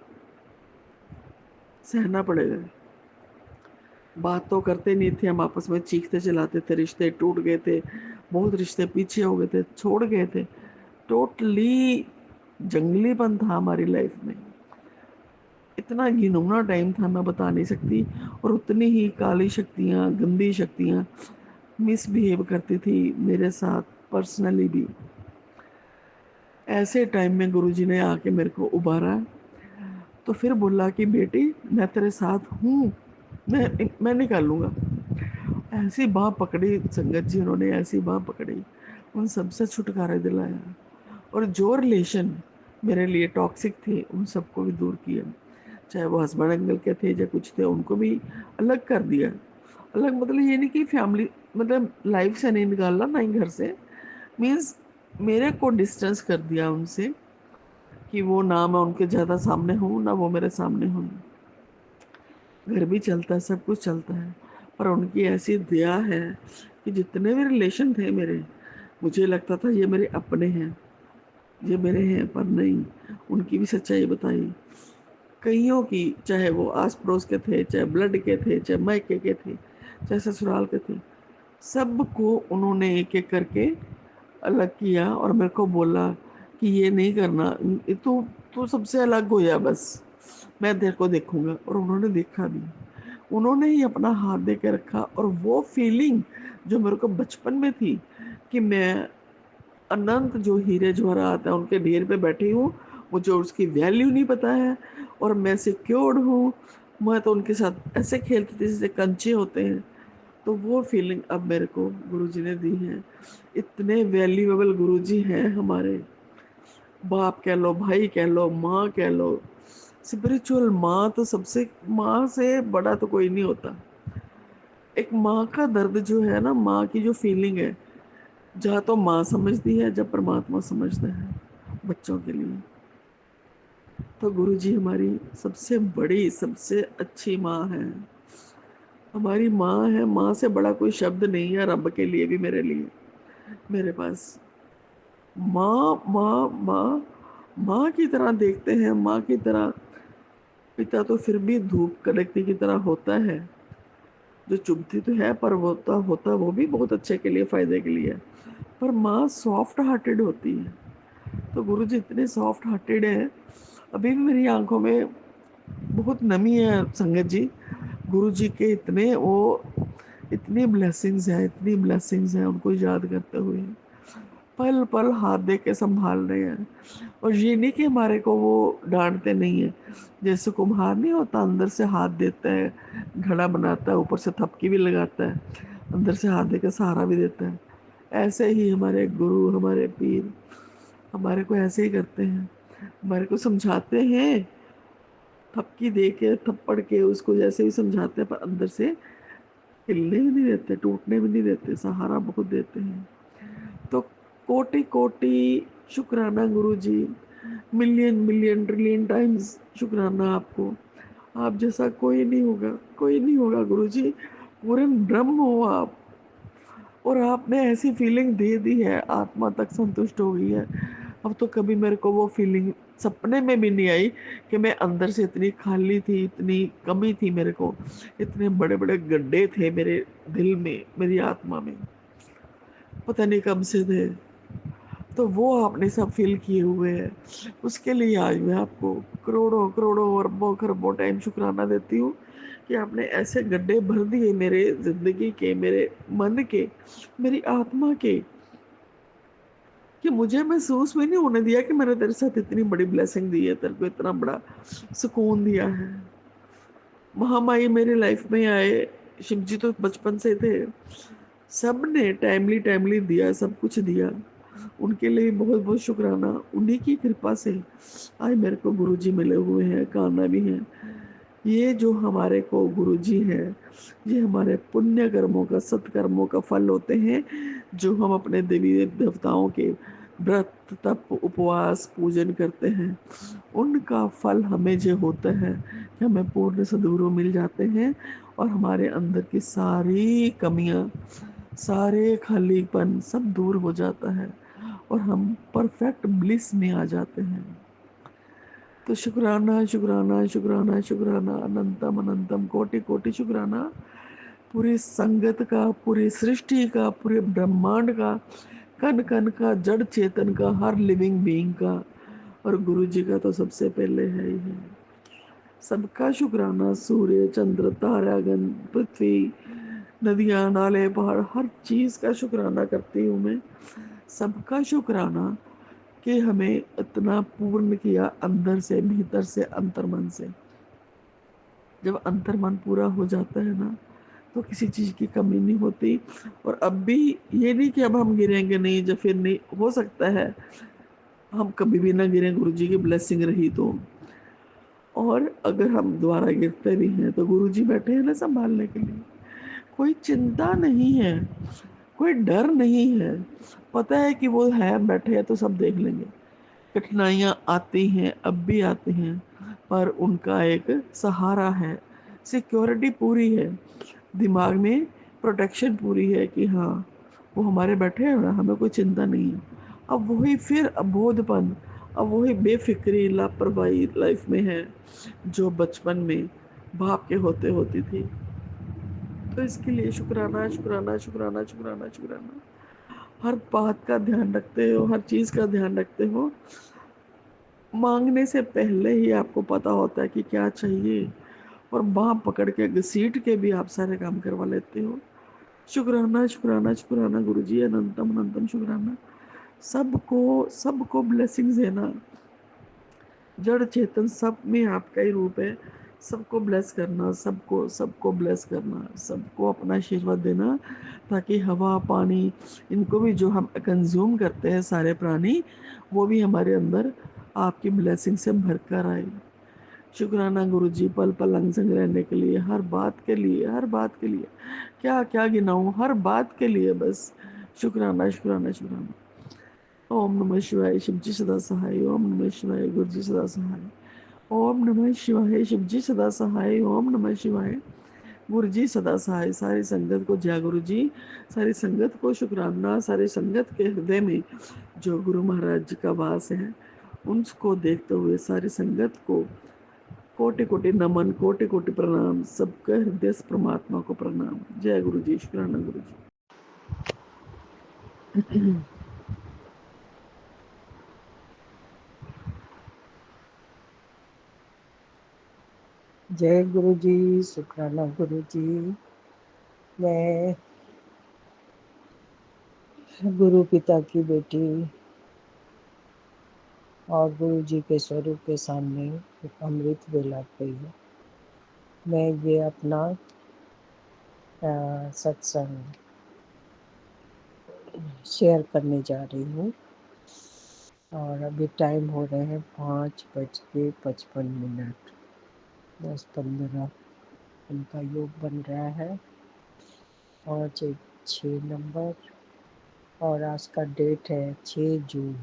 सहना पड़ेगा। बात तो करते नहीं थे, हम आपस में चीखते चलाते थे, रिश्ते टूट गए थे, बहुत रिश्ते पीछे हो गए थे, छोड़ गए थे। टोटली जंगलीपन था हमारी लाइफ में। इतना घिनौना टाइम था, मैं बता नहीं सकती। और उतनी ही काली शक्तियाँ, गंदी शक्तियाँ मिसबिहेव करती थी मेरे साथ पर्सनली भी। ऐसे टाइम में गुरुजी ने आके मेरे को उबारा, तो फिर बोला कि बेटी मैं तेरे साथ हूँ, मैं निकालूंगा। ऐसी बाह पकड़ी संगत जी, उन्होंने ऐसी बाह पकड़ी, उन सबसे छुटकारा दिलाया। और जो रिलेशन मेरे लिए टॉक्सिक थे उन सबको भी दूर किया। चाहे वो हस्बैंड एंगल के थे या कुछ थे, उनको भी अलग कर दिया। अलग मतलब ये नहीं कि फैमिली मतलब लाइफ से नहीं निकालना, ना ही घर से, मीन्स मेरे को डिस्टेंस कर दिया उनसे, कि वो ना मैं उनके ज़्यादा सामने हूँ ना वो मेरे सामने हूँ। घर भी चलता है, सब कुछ चलता है, पर उनकी ऐसी दया है कि जितने भी रिलेशन थे मेरे, मुझे लगता था ये मेरे अपने हैं, ये मेरे हैं, पर नहीं। उनकी भी सच्चाई बताई कईयों की, चाहे वो आस पड़ोस के थे, चाहे ब्लड के थे, चाहे मायके के थे, चाहे ससुराल के थे, सबको उन्होंने एक एक करके अलग किया। और मेरे को बोला कि ये नहीं करना, तू सबसे अलग हो जा, बस मैं तेरे को देखूंगा। और उन्होंने देखा भी, उन्होंने ही अपना हाथ दे के रखा। और वो फीलिंग जो मेरे को बचपन में थी कि मैं अनंत जो हीरे जवाहरात है उनके ढेर पे बैठी हूँ, मुझे उसकी वैल्यू नहीं पता है, और मैं सिक्योर्ड हूँ, मैं तो उनके साथ ऐसे खेलती थी जैसे कंचे होते हैं। तो वो फीलिंग अब मेरे को गुरुजी ने दी है। इतने वैल्यूएबल गुरुजी हैं हमारे, बाप कह लो, भाई कह लो, माँ कह लो। स्पिरिचुअल माँ तो सबसे, माँ से बड़ा तो कोई नहीं होता। एक माँ का दर्द जो है ना, माँ की जो फीलिंग है, जहाँ तो माँ समझती है, जब परमात्मा समझता है बच्चों के लिए। तो गुरुजी हमारी सबसे बड़ी, सबसे अच्छी माँ है, हमारी माँ है। माँ से बड़ा कोई शब्द नहीं है रब के लिए भी, मेरे लिए, मेरे पास। माँ माँ माँ, माँ की तरह देखते हैं, माँ की तरह। पिता तो फिर भी धूप कड़कती की तरह होता है, जो चुभती तो है, पर होता होता वो भी बहुत अच्छे के लिए, फायदे के लिए। पर माँ सॉफ्ट हार्टेड होती है। तो गुरुजी इतने सॉफ्ट हार्टेड है, अभी भी मेरी आंखों में बहुत नमी है संगत जी। गुरुजी के इतने वो, इतनी ब्लेसिंग्स हैं, इतनी ब्लेसिंग्स हैं, उनको याद करते हुए पल पल हाथ दे के संभाल रहे हैं। और ये नहीं कि हमारे को वो डांटते नहीं है, जैसे कुम्हार नहीं होता, अंदर से हाथ देता है, घड़ा बनाता है, ऊपर से थपकी भी लगाता है, अंदर से हाथ दे के सहारा भी देता है। ऐसे ही हमारे गुरु, हमारे पीर हमारे को ऐसे ही करते हैं, हमारे को समझाते हैं, थपकी दे के, थप्पड़ के उसको जैसे ही समझाते हैं, पर अंदर से हिलने भी नहीं देते, टूटने भी नहीं देते, सहारा बहुत देते हैं। तो कोटि कोटि शुक्राना गुरुजी, मिलियन मिलियन ट्रिलियन टाइम्स शुक्राना आपको। आप जैसा कोई नहीं होगा, कोई नहीं होगा गुरुजी, पूरे ब्रह्म हो आप। और आपने ऐसी फीलिंग दे दी है, आत्मा तक संतुष्ट हो गई है। अब तो कभी मेरे को वो फीलिंग सपने में भी नहीं आई कि मैं अंदर से इतनी खाली थी, इतनी कमी थी मेरे को, इतने बड़े बड़े गड्ढे थे मेरे दिल में, मेरी आत्मा में, पता नहीं कब से थे। तो वो आपने सब फील किए हुए हैं, उसके लिए आज मैं आपको करोड़ों करोड़ों अरबों खरबों टाइम शुक्राना देती हूँ कि आपने ऐसे गड्ढे भर दिए मेरे जिंदगी के, मेरे मन के, मेरी आत्मा के, कि मुझे महसूस भी नहीं होने दिया कि मैंने तेरे साथ इतनी बड़ी ब्लेसिंग दी है, तेरे को इतना बड़ा सुकून दिया है। महामाई मेरी लाइफ में आए, शिव जी तो बचपन से थे, सब ने टाइमली टाइमली दिया, सब कुछ दिया, उनके लिए बहुत बहुत शुक्राना। उन्हीं की कृपा से आज मेरे को गुरुजी मिले हुए हैं, कान्हा भी हैं। ये जो हमारे को गुरुजी हैं, ये हमारे पुण्य कर्मों का, सत्कर्मों का फल होते हैं, जो हम अपने देवी देवताओं के व्रत, तप, उपवास, पूजन करते हैं। उनका फल हमें जो होता है कि हमें पूर्ण सद्गुरु मिल जाते हैं, और हमारे अंदर की सारी कमियां, सारे खालीपन सब दूर हो जाता है, और हम परफेक्ट ब्लिस में आ जाते हैं। तो शुक्राना शुक्राना शुक्राना शुक्राना, अनंतम अनंतम कोटि कोटि शुक्राना, पूरी संगत का, पूरी सृष्टि का, पूरे ब्रह्मांड का, कण कण का, जड़ चेतन का, हर लिविंग बीइंग का, और गुरु जी का तो सबसे पहले है ही है। सबका शुक्राना, सूर्य, चंद्र, तारागण, पृथ्वी, नदियाँ, नाले, पहाड़, हर चीज़ का शुक्राना करती हूँ मैं। सबका शुक्राना कि हमें इतना पूर्ण किया अंदर से, भीतर से, अंतर्मन से। जब अंतर्मन पूरा हो जाता है ना, तो किसी चीज़ की कमी नहीं होती। और अब भी ये नहीं कि अब हम गिरेंगे नहीं, जब फिर नहीं हो सकता है हम कभी भी ना गिरें, गुरु जी की ब्लेसिंग रही तो। और अगर हम दोबारा गिरते भी हैं तो गुरु जी बैठे हैं ना संभालने के लिए। कोई चिंता नहीं है, कोई डर नहीं है। पता है कि वो है, बैठे हैं तो सब देख लेंगे। कठिनाइयाँ आती हैं, अब भी आती हैं, पर उनका एक सहारा है, सिक्योरिटी पूरी है, दिमाग में प्रोटेक्शन पूरी है कि हाँ वो हमारे बैठे हैं ना, हमें कोई चिंता नहीं है। अब वही फिर अबोधपन, अब वही बेफिक्री, लापरवाही लाइफ में है जो बचपन में बाप के होते होती थी। तो इसके लिए शुक्राना, शुक्राना, शुक्राना, शुक्राना, शुक्राना। हर बात का ध्यान रखते हो, हर चीज़ का ध्यान रखते हो। मांगने से पहले ही आपको पता होता है कि क्या चाहिए, और बाँह पकड़ के घसीट के भी आप सारे काम करवा लेते हो। शुक्राना, शुक्राना, शुक्राना गुरुजी, अनंतम अनंतम शुक्राना। सबको सबको ब्लेसिंग्स देना, जड़ चेतन सब में आपका ही रूप है। सबको ब्लेस करना, सबको सबको ब्लेस करना, सबको अपना आशीर्वाद देना, ताकि हवा, पानी, इनको भी जो हम कंज्यूम करते हैं सारे प्राणी, वो भी हमारे अंदर आपकी ब्लेसिंग से भरकर आए। शुक्राना गुरुजी, पल पल अंग संग रहने के लिए, हर बात के लिए, हर बात के लिए, क्या क्या गिनाऊं, हर बात के लिए बस शुक्राना, शुक्राना, शुक्राना। ओम नमः शिवाय, शिवजी सदा सहाय। ओम नमः शिवाय, गुरुजी सदा सहाय। ओम नमः शिवाय, शिवजी सदा सहाय। ओम नमः शिवाय, गुरु जी सदा सहाय। सारी संगत को जय गुरु जी, सारी संगत को शुक्राना। सारी संगत के हृदय में जो गुरु महाराज जी का वास है, उनको देखते हुए सारी संगत को कोटि कोटि नमन, कोटि कोटि प्रणाम। सबके हृदय से परमात्मा को प्रणाम। जय गुरु जी, शुक्राना गुरु जी। जय गुरु जी, शुक्राना गुरु जी। मैं गुरु पिता की बेटी और गुरु जी के स्वरूप के सामने एक अमृत बेला गई हूँ। मैं ये अपना सत्संग शेयर करने जा रही हूँ। और अभी टाइम हो रहे हैं 5:55, 10:15 उनका योग बन रहा है। और 6 नंबर, और आज का डेट है 6 जून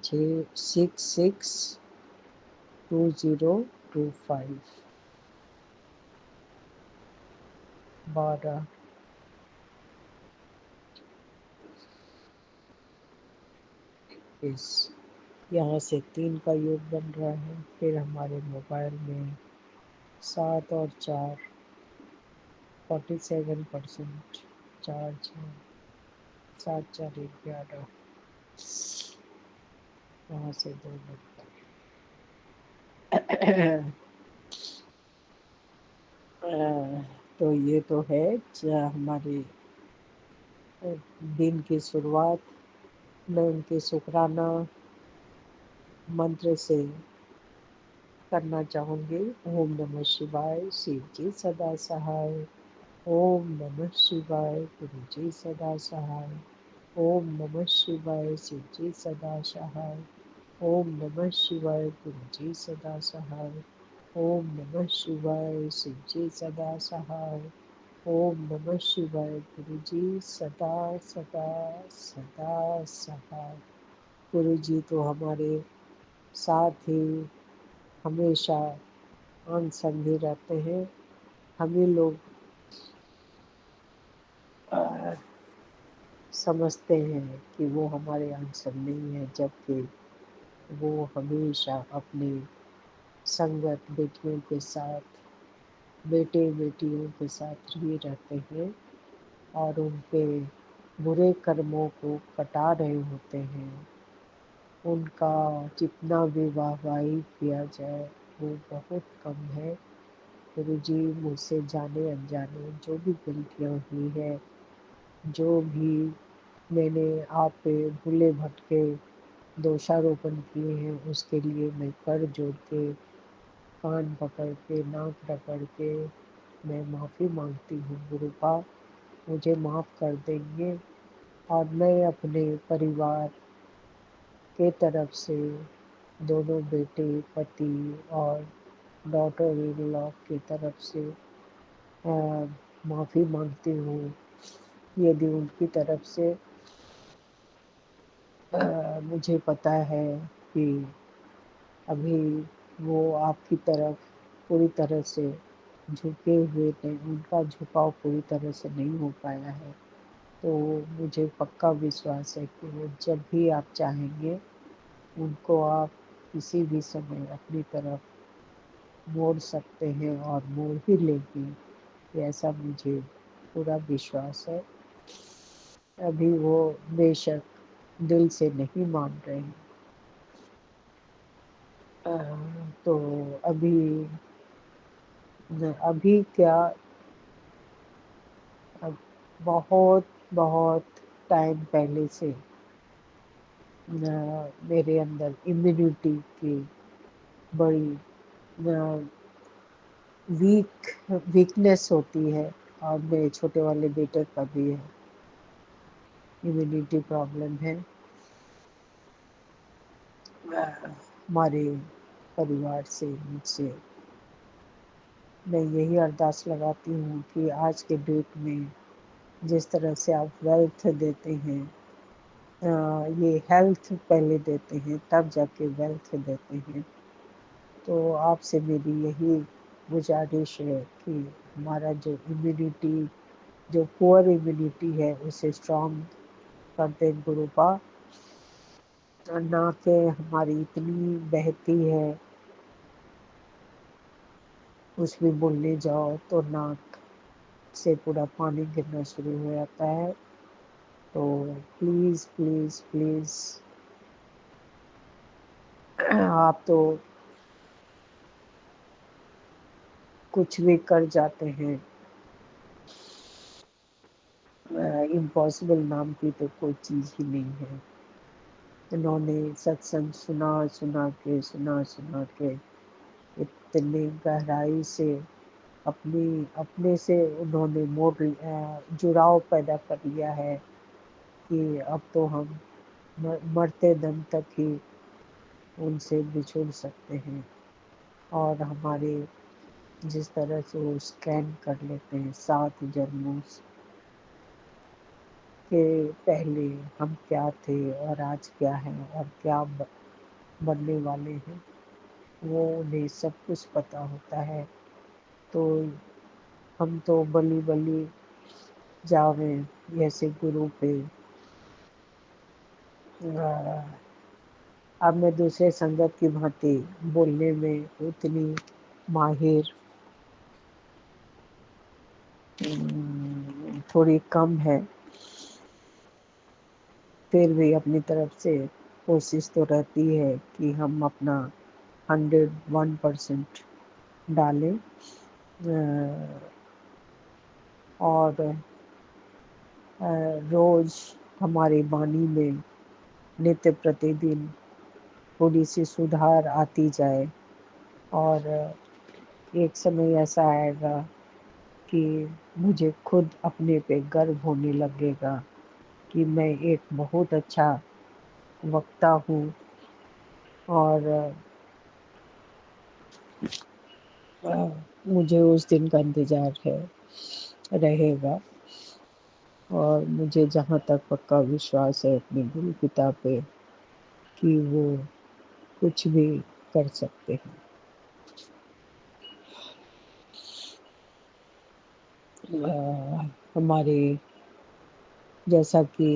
6/6/2025 12 इस यहाँ से 3 का योग बन रहा है। फिर हमारे मोबाइल में 7 और 4 47% चार्ज है। 7/4/11 यहाँ से 2 लगता है। तो ये तो है हमारी दिन की शुरुआत। मैं उनके शुक्राना मंत्र से करना चाहूँगी। ओम नमः शिवाय, शिव जी सदा सहाय। ओम नमः शिवाय, गुरु जी सदा सहाय। ओम नमः शिवाय, शिव जी सदा सहाय। ओम नमः शिवाय, गुरु जी सदा सहाय। ओम नमः शिवाय, शिव जी सदा सहाय। ओम नमः शिवाय, गुरु जी सदा सदा सदा सहाय। गुरु जी तो हमारे साथ ही हमेशा अंग संग ही रहते हैं। हमें लोग समझते हैं कि वो हमारे अंग संग नहीं है, जबकि वो हमेशा अपनी संगत बेटियों के साथ, बेटे बेटियों के साथ ही रहते हैं और उनके बुरे कर्मों को कटा रहे होते हैं। उनका जितना भी वाहवाही किया जाए वो बहुत कम है। गुरुजी, मुझसे जाने अनजाने जो भी गलतियाँ हुई है, जो भी मैंने आप पे भूले भटके दोषारोपण किए हैं, उसके लिए मैं कर जोड़ के, कान पकड़ के, नाक रगड़ के मैं माफ़ी मांगती हूँ। गुरुपा, मुझे माफ़ कर देंगे और मैं अपने परिवार के तरफ से दोनों बेटे, पति और डॉटर इन लॉ की तरफ से माफ़ी मांगती हूँ। यदि उनकी तरफ से मुझे पता है कि अभी वो आपकी तरफ पूरी तरह से झुके हुए थे, उनका झुकाव पूरी तरह से नहीं हो पाया है, तो मुझे पक्का विश्वास है कि वो जब भी आप चाहेंगे उनको आप किसी भी समय अपनी तरफ मोड़ सकते हैं और मोड़ ही लेंगे, ऐसा मुझे पूरा विश्वास है। अभी वो बेशक दिल से नहीं मान रहे हैं, तो अभी क्या, अब बहुत बहुत टाइम पहले से मेरे अंदर इम्यूनिटी की बड़ी वीकनेस होती है, और मेरे छोटे वाले बेटे का भी है, इम्यूनिटी प्रॉब्लम है। हमारे परिवार से मुझसे मैं यही अरदास लगाती हूँ कि आज के डेट में जिस तरह से आप वेल्थ देते हैं, ये हेल्थ पहले देते हैं तब जाके वेल्थ देते हैं, तो आपसे मेरी यही गुजारिश है कि हमारा जो इम्यूनिटी, जो पुअर इम्यूनिटी है, उसे स्ट्रॉन्ग कर दें गुरुपा। नाकें हमारी इतनी बहती है, कुछ भी बोलने जाओ तो नाक से पूरा पानी गिरना शुरू हो जाता है। तो प्लीज़ प्लीज़ प्लीज़, आप तो कुछ भी कर जाते हैं, इम्पॉसिबल नाम की तो कोई चीज़ ही नहीं है। इन्होंने सत्संग सुना के इतनी गहराई से अपने से उन्होंने जुड़ाव पैदा कर लिया है कि अब तो हम मरते दम तक ही उनसे बिछुड़ सकते हैं, और हमारे जिस तरह से वो स्कैन कर लेते हैं 7 जन्मों के पहले हम क्या थे और आज क्या है और क्या बनने वाले हैं, वो उन्हें सब कुछ पता होता है। तो हम तो बली बली जावे ऐसे गुरु पे। अब मैं दूसरे संगत की भांति बोलने में उतनी माहिर थोड़ी कम है, फिर भी अपनी तरफ से कोशिश तो रहती है कि हम अपना 101% डालें, और रोज़ हमारी वाणी में नित्य प्रतिदिन थोड़ी सी सुधार आती जाए, और एक समय ऐसा आएगा कि मुझे खुद अपने पे गर्व होने लगेगा कि मैं एक बहुत अच्छा वक्ता हूँ, और मुझे उस दिन का इंतज़ार रहेगा। और मुझे जहाँ तक पक्का विश्वास है अपने गुरु पिता पे कि वो कुछ भी कर सकते हैं। हमारे जैसा कि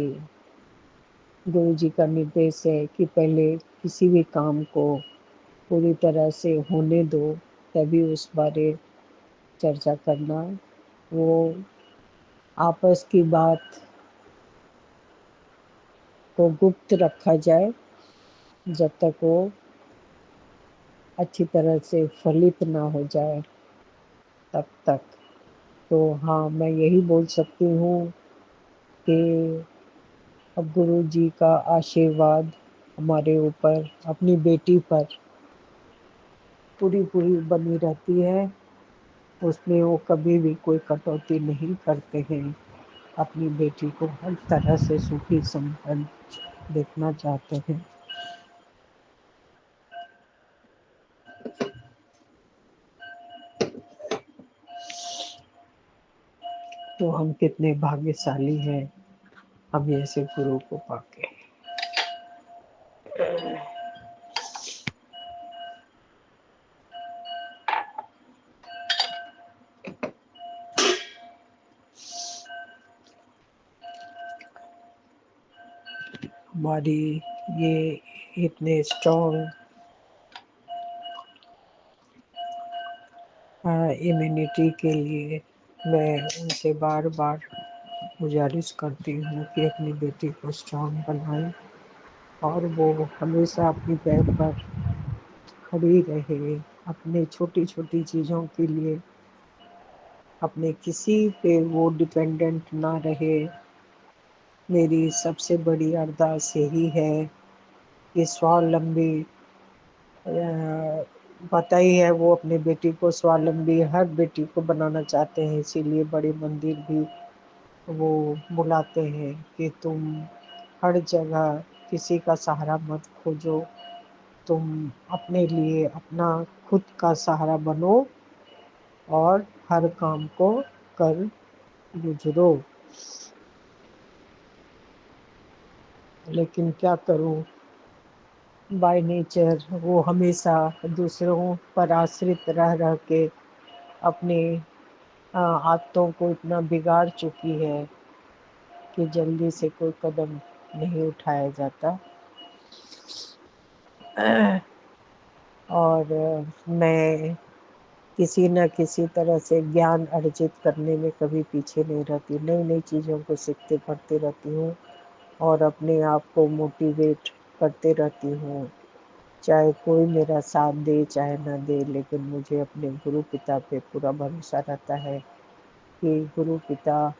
गुरु जी का निर्देश है कि पहले किसी भी काम को पूरी तरह से होने दो, तभी उस बारे चर्चा करना। वो आपस की बात को गुप्त रखा जाए, जब तक वो अच्छी तरह से फलित ना हो जाए तब तक। तो हाँ, मैं यही बोल सकती हूँ कि अब गुरु जी का आशीर्वाद हमारे ऊपर, अपनी बेटी पर पूरी पूरी बनी रहती है। उसमें वो कभी भी कोई कटौती नहीं करते हैं। अपनी बेटी को हर तरह से सुखी संपन्न देखना चाहते हैं। तो हम कितने भाग्यशाली हैं हम ऐसे गुरु को पाके। हमारी ये इतने स्ट्रॉन्ग इम्यूनिटी के लिए मैं उनसे बार बार गुजारिश करती हूँ कि अपनी बेटी को स्ट्रॉन्ग बनाएं और वो हमेशा अपनी पैर पर खड़ी रहे। अपने छोटी छोटी चीज़ों के लिए अपने किसी पे वो डिपेंडेंट ना रहे। मेरी सबसे बड़ी अरदास यही है कि स्वावलंबी, पता ही है वो अपने बेटी को स्वावलंबी हर बेटी को बनाना चाहते हैं, इसीलिए बड़े मंदिर भी वो बुलाते हैं कि तुम हर जगह किसी का सहारा मत खोजो, तुम अपने लिए अपना खुद का सहारा बनो और हर काम को कर गुजरो। लेकिन क्या करूं, बाय नेचर वो हमेशा दूसरों पर आश्रित रह रह के अपने आदतों को इतना बिगाड़ चुकी है कि जल्दी से कोई कदम नहीं उठाया जाता। और मैं किसी न किसी तरह से ज्ञान अर्जित करने में कभी पीछे नहीं रहती। नई नई चीज़ों को सीखते पढ़ते रहती हूँ और अपने आप को मोटिवेट करते रहती हूँ। चाहे कोई मेरा साथ दे चाहे ना दे, लेकिन मुझे अपने गुरु पिता पे पूरा भरोसा रहता है कि गुरु पिता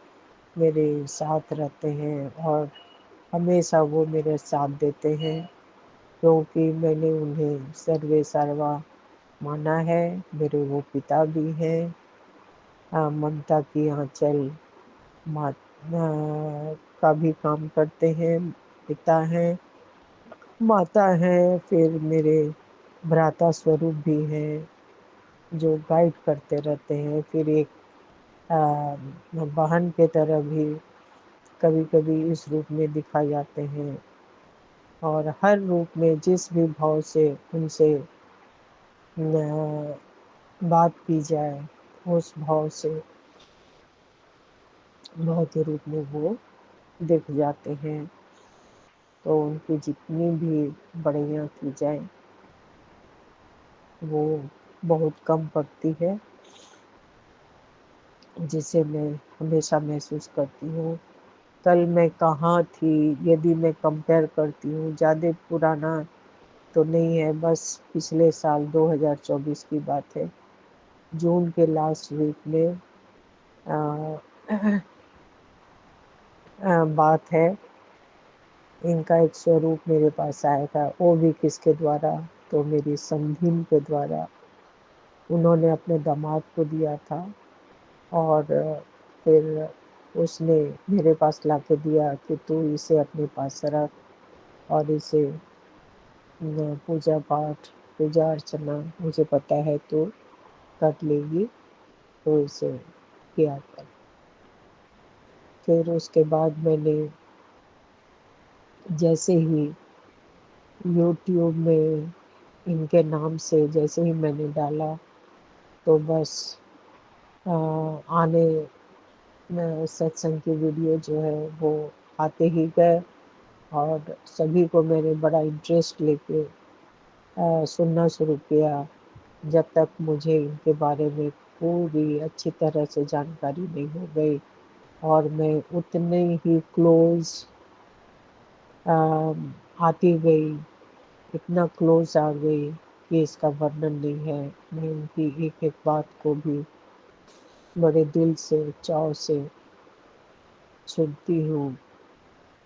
मेरे साथ रहते हैं और हमेशा वो मेरे साथ देते हैं, क्योंकि मैंने उन्हें सर्वे सर्वा माना है। मेरे वो पिता भी हैं। ममता की आंचल का भी काम करते हैं, पिता हैं, माता हैं, फिर मेरे भ्राता स्वरूप भी हैं जो गाइड करते रहते हैं। फिर एक बहन के तरह भी कभी कभी इस रूप में दिखा जाते हैं और हर रूप में जिस भी भाव से उनसे बात की जाए उस भाव से बहुत ही रूप में वो दिख जाते हैं। तो उनकी जितनी भी बड़ाइयाँ की जाए वो बहुत कम पड़ती है, जिसे मैं हमेशा महसूस करती हूँ। कल मैं कहाँ थी, यदि मैं कंपेयर करती हूँ, ज़्यादा पुराना तो नहीं है, बस पिछले साल 2024 की बात है। जून के लास्ट वीक में बात है। इनका एक स्वरूप मेरे पास आया था, वो भी किसके द्वारा, तो मेरी समधिन के द्वारा। उन्होंने अपने दामाद को दिया था और फिर उसने मेरे पास लाके दिया कि तू इसे अपने पास रख और इसे पूजा पाठ पूजा अर्चना मुझे पता है तो कर लेगी, तो इसे किया कर। फिर उसके बाद मैंने जैसे ही यूट्यूब में इनके नाम से जैसे ही मैंने डाला तो बस आने सत्संग की वीडियो जो है वो आते ही गए और सभी को मैंने बड़ा इंटरेस्ट लेके सुनना शुरू किया, जब तक मुझे इनके बारे में पूरी अच्छी तरह से जानकारी नहीं हो गई। और मैं उतने ही क्लोज आती गई इतना क्लोज आ गई कि इसका वर्णन नहीं है। मैं उनकी एक एक बात को भी बड़े दिल से चाव से सुनती हूँ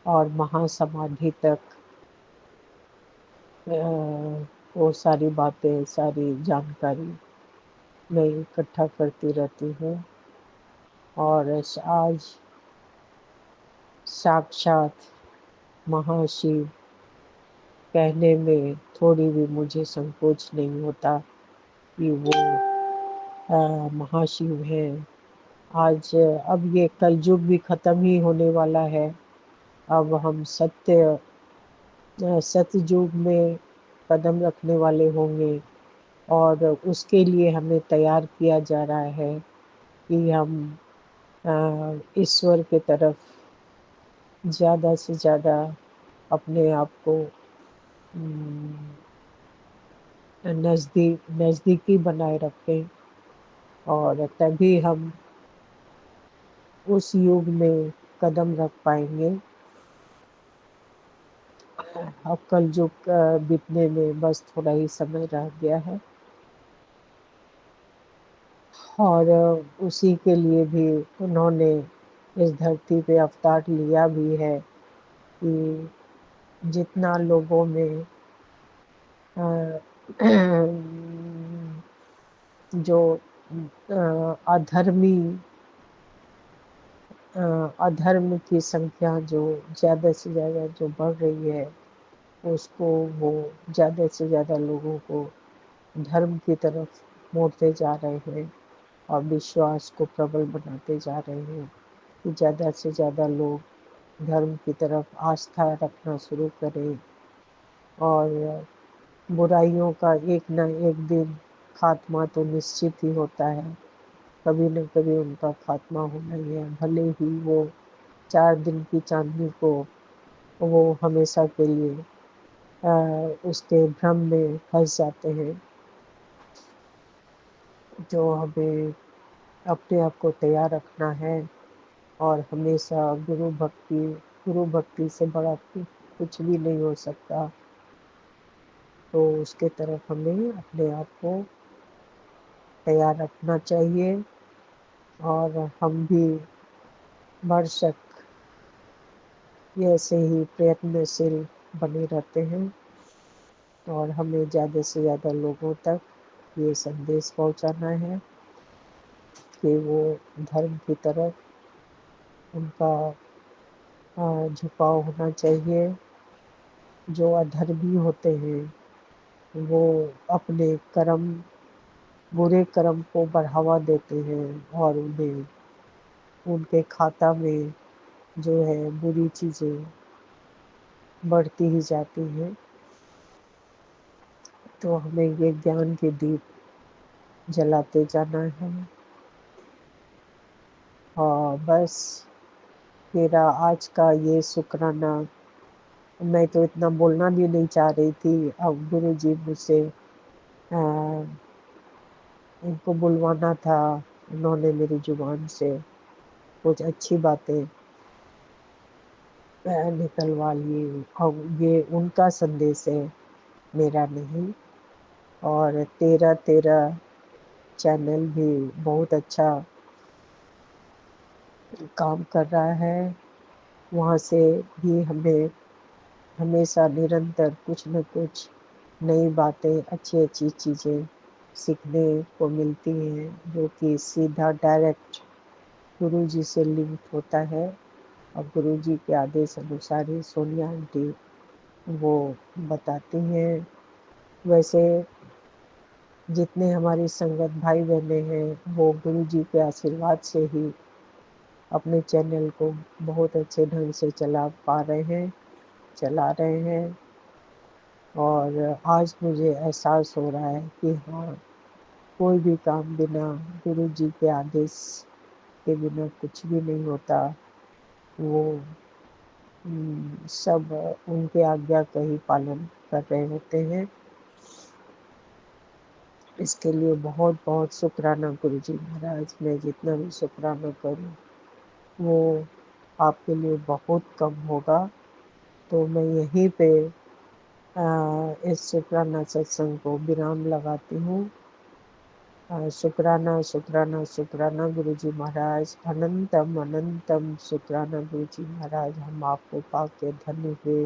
और महासमाधि तक वो सारी बातें, सारी जानकारी मैं इकट्ठा करती रहती हूँ। और आज साक्षात महाशिव कहने में थोड़ी भी मुझे संकोच नहीं होता कि वो महाशिव है। आज अब ये कलयुग भी खत्म ही होने वाला है। अब हम सतयुग में कदम रखने वाले होंगे और उसके लिए हमें तैयार किया जा रहा है कि हम ईश्वर के तरफ ज़्यादा से ज़्यादा अपने आप को नज़दीकी बनाए रखें और तभी हम उस युग में कदम रख पाएंगे। अब कलयुग बीतने में बस थोड़ा ही समय रह गया है और उसी के लिए भी उन्होंने इस धरती पे अवतार लिया भी है कि जितना लोगों में जो अधर्म की संख्या जो ज़्यादा से ज़्यादा जो बढ़ रही है, उसको वो ज़्यादा से ज़्यादा लोगों को धर्म की तरफ मोड़ते जा रहे हैं और विश्वास को प्रबल बनाते जा रहे हैं कि ज़्यादा से ज़्यादा लोग धर्म की तरफ आस्था रखना शुरू करें और बुराइयों का एक न एक दिन खात्मा तो निश्चित ही होता है। कभी न कभी उनका खात्मा होना ही है, भले ही वो 4 दिन की चांदनी को वो हमेशा के लिए उसके भ्रम में फंस जाते हैं। जो हमें अपने आप को तैयार रखना है और हमेशा गुरु भक्ति से बड़ा कुछ भी नहीं हो सकता। तो उसके तरफ हमें अपने आप को तैयार रखना चाहिए और हम भी भरसक ऐसे ही प्रयत्नशील बने रहते हैं और हमें ज़्यादा से ज़्यादा लोगों तक ये संदेश पहुंचाना है कि वो धर्म की तरफ उनका झुकाव होना चाहिए। जो अधर्मी होते हैं वो अपने बुरे कर्म को बढ़ावा देते हैं और उनके खाता में जो है बुरी चीज़ें बढ़ती ही जाती हैं। तो हमें ये ज्ञान के दीप जलाते जाना है और बस मेरा आज का ये शुक्राना, मैं तो इतना बोलना भी नहीं चाह रही थी। अब गुरु जी मुझसे इनको बुलवाना था, उन्होंने मेरी जुबान से कुछ अच्छी बातें निकलवा ली और ये उनका संदेश है, मेरा नहीं। और 13 चैनल भी बहुत अच्छा काम कर रहा है। वहाँ से भी हमें हमेशा निरंतर कुछ न कुछ नई बातें, अच्छी अच्छी चीज़ें सीखने को मिलती हैं जो कि सीधा डायरेक्ट गुरु जी से लिंक होता है और गुरु जी के आदेश अनुसार ही सोनिया आंटी वो बताती हैं। वैसे जितने हमारी संगत भाई बहने हैं वो गुरु जी के आशीर्वाद से ही अपने चैनल को बहुत अच्छे ढंग से चला रहे हैं और आज मुझे एहसास हो रहा है कि हाँ, कोई भी काम बिना गुरु जी के आदेश के बिना कुछ भी नहीं होता। वो सब उनके आज्ञा का ही पालन कर रहे होते हैं। इसके लिए बहुत बहुत शुक्राना गुरु जी महाराज। मैं जितना भी शुक्राना करूं वो आपके लिए बहुत कम होगा। तो मैं यहीं पे इस शुक्राना सत्संग को विराम लगाती हूँ। शुक्राना शुक्राना शुक्राना गुरुजी महाराज, अनंतम अनंतम शुक्राना गुरुजी महाराज। हम आपको पाके धन्य हुए,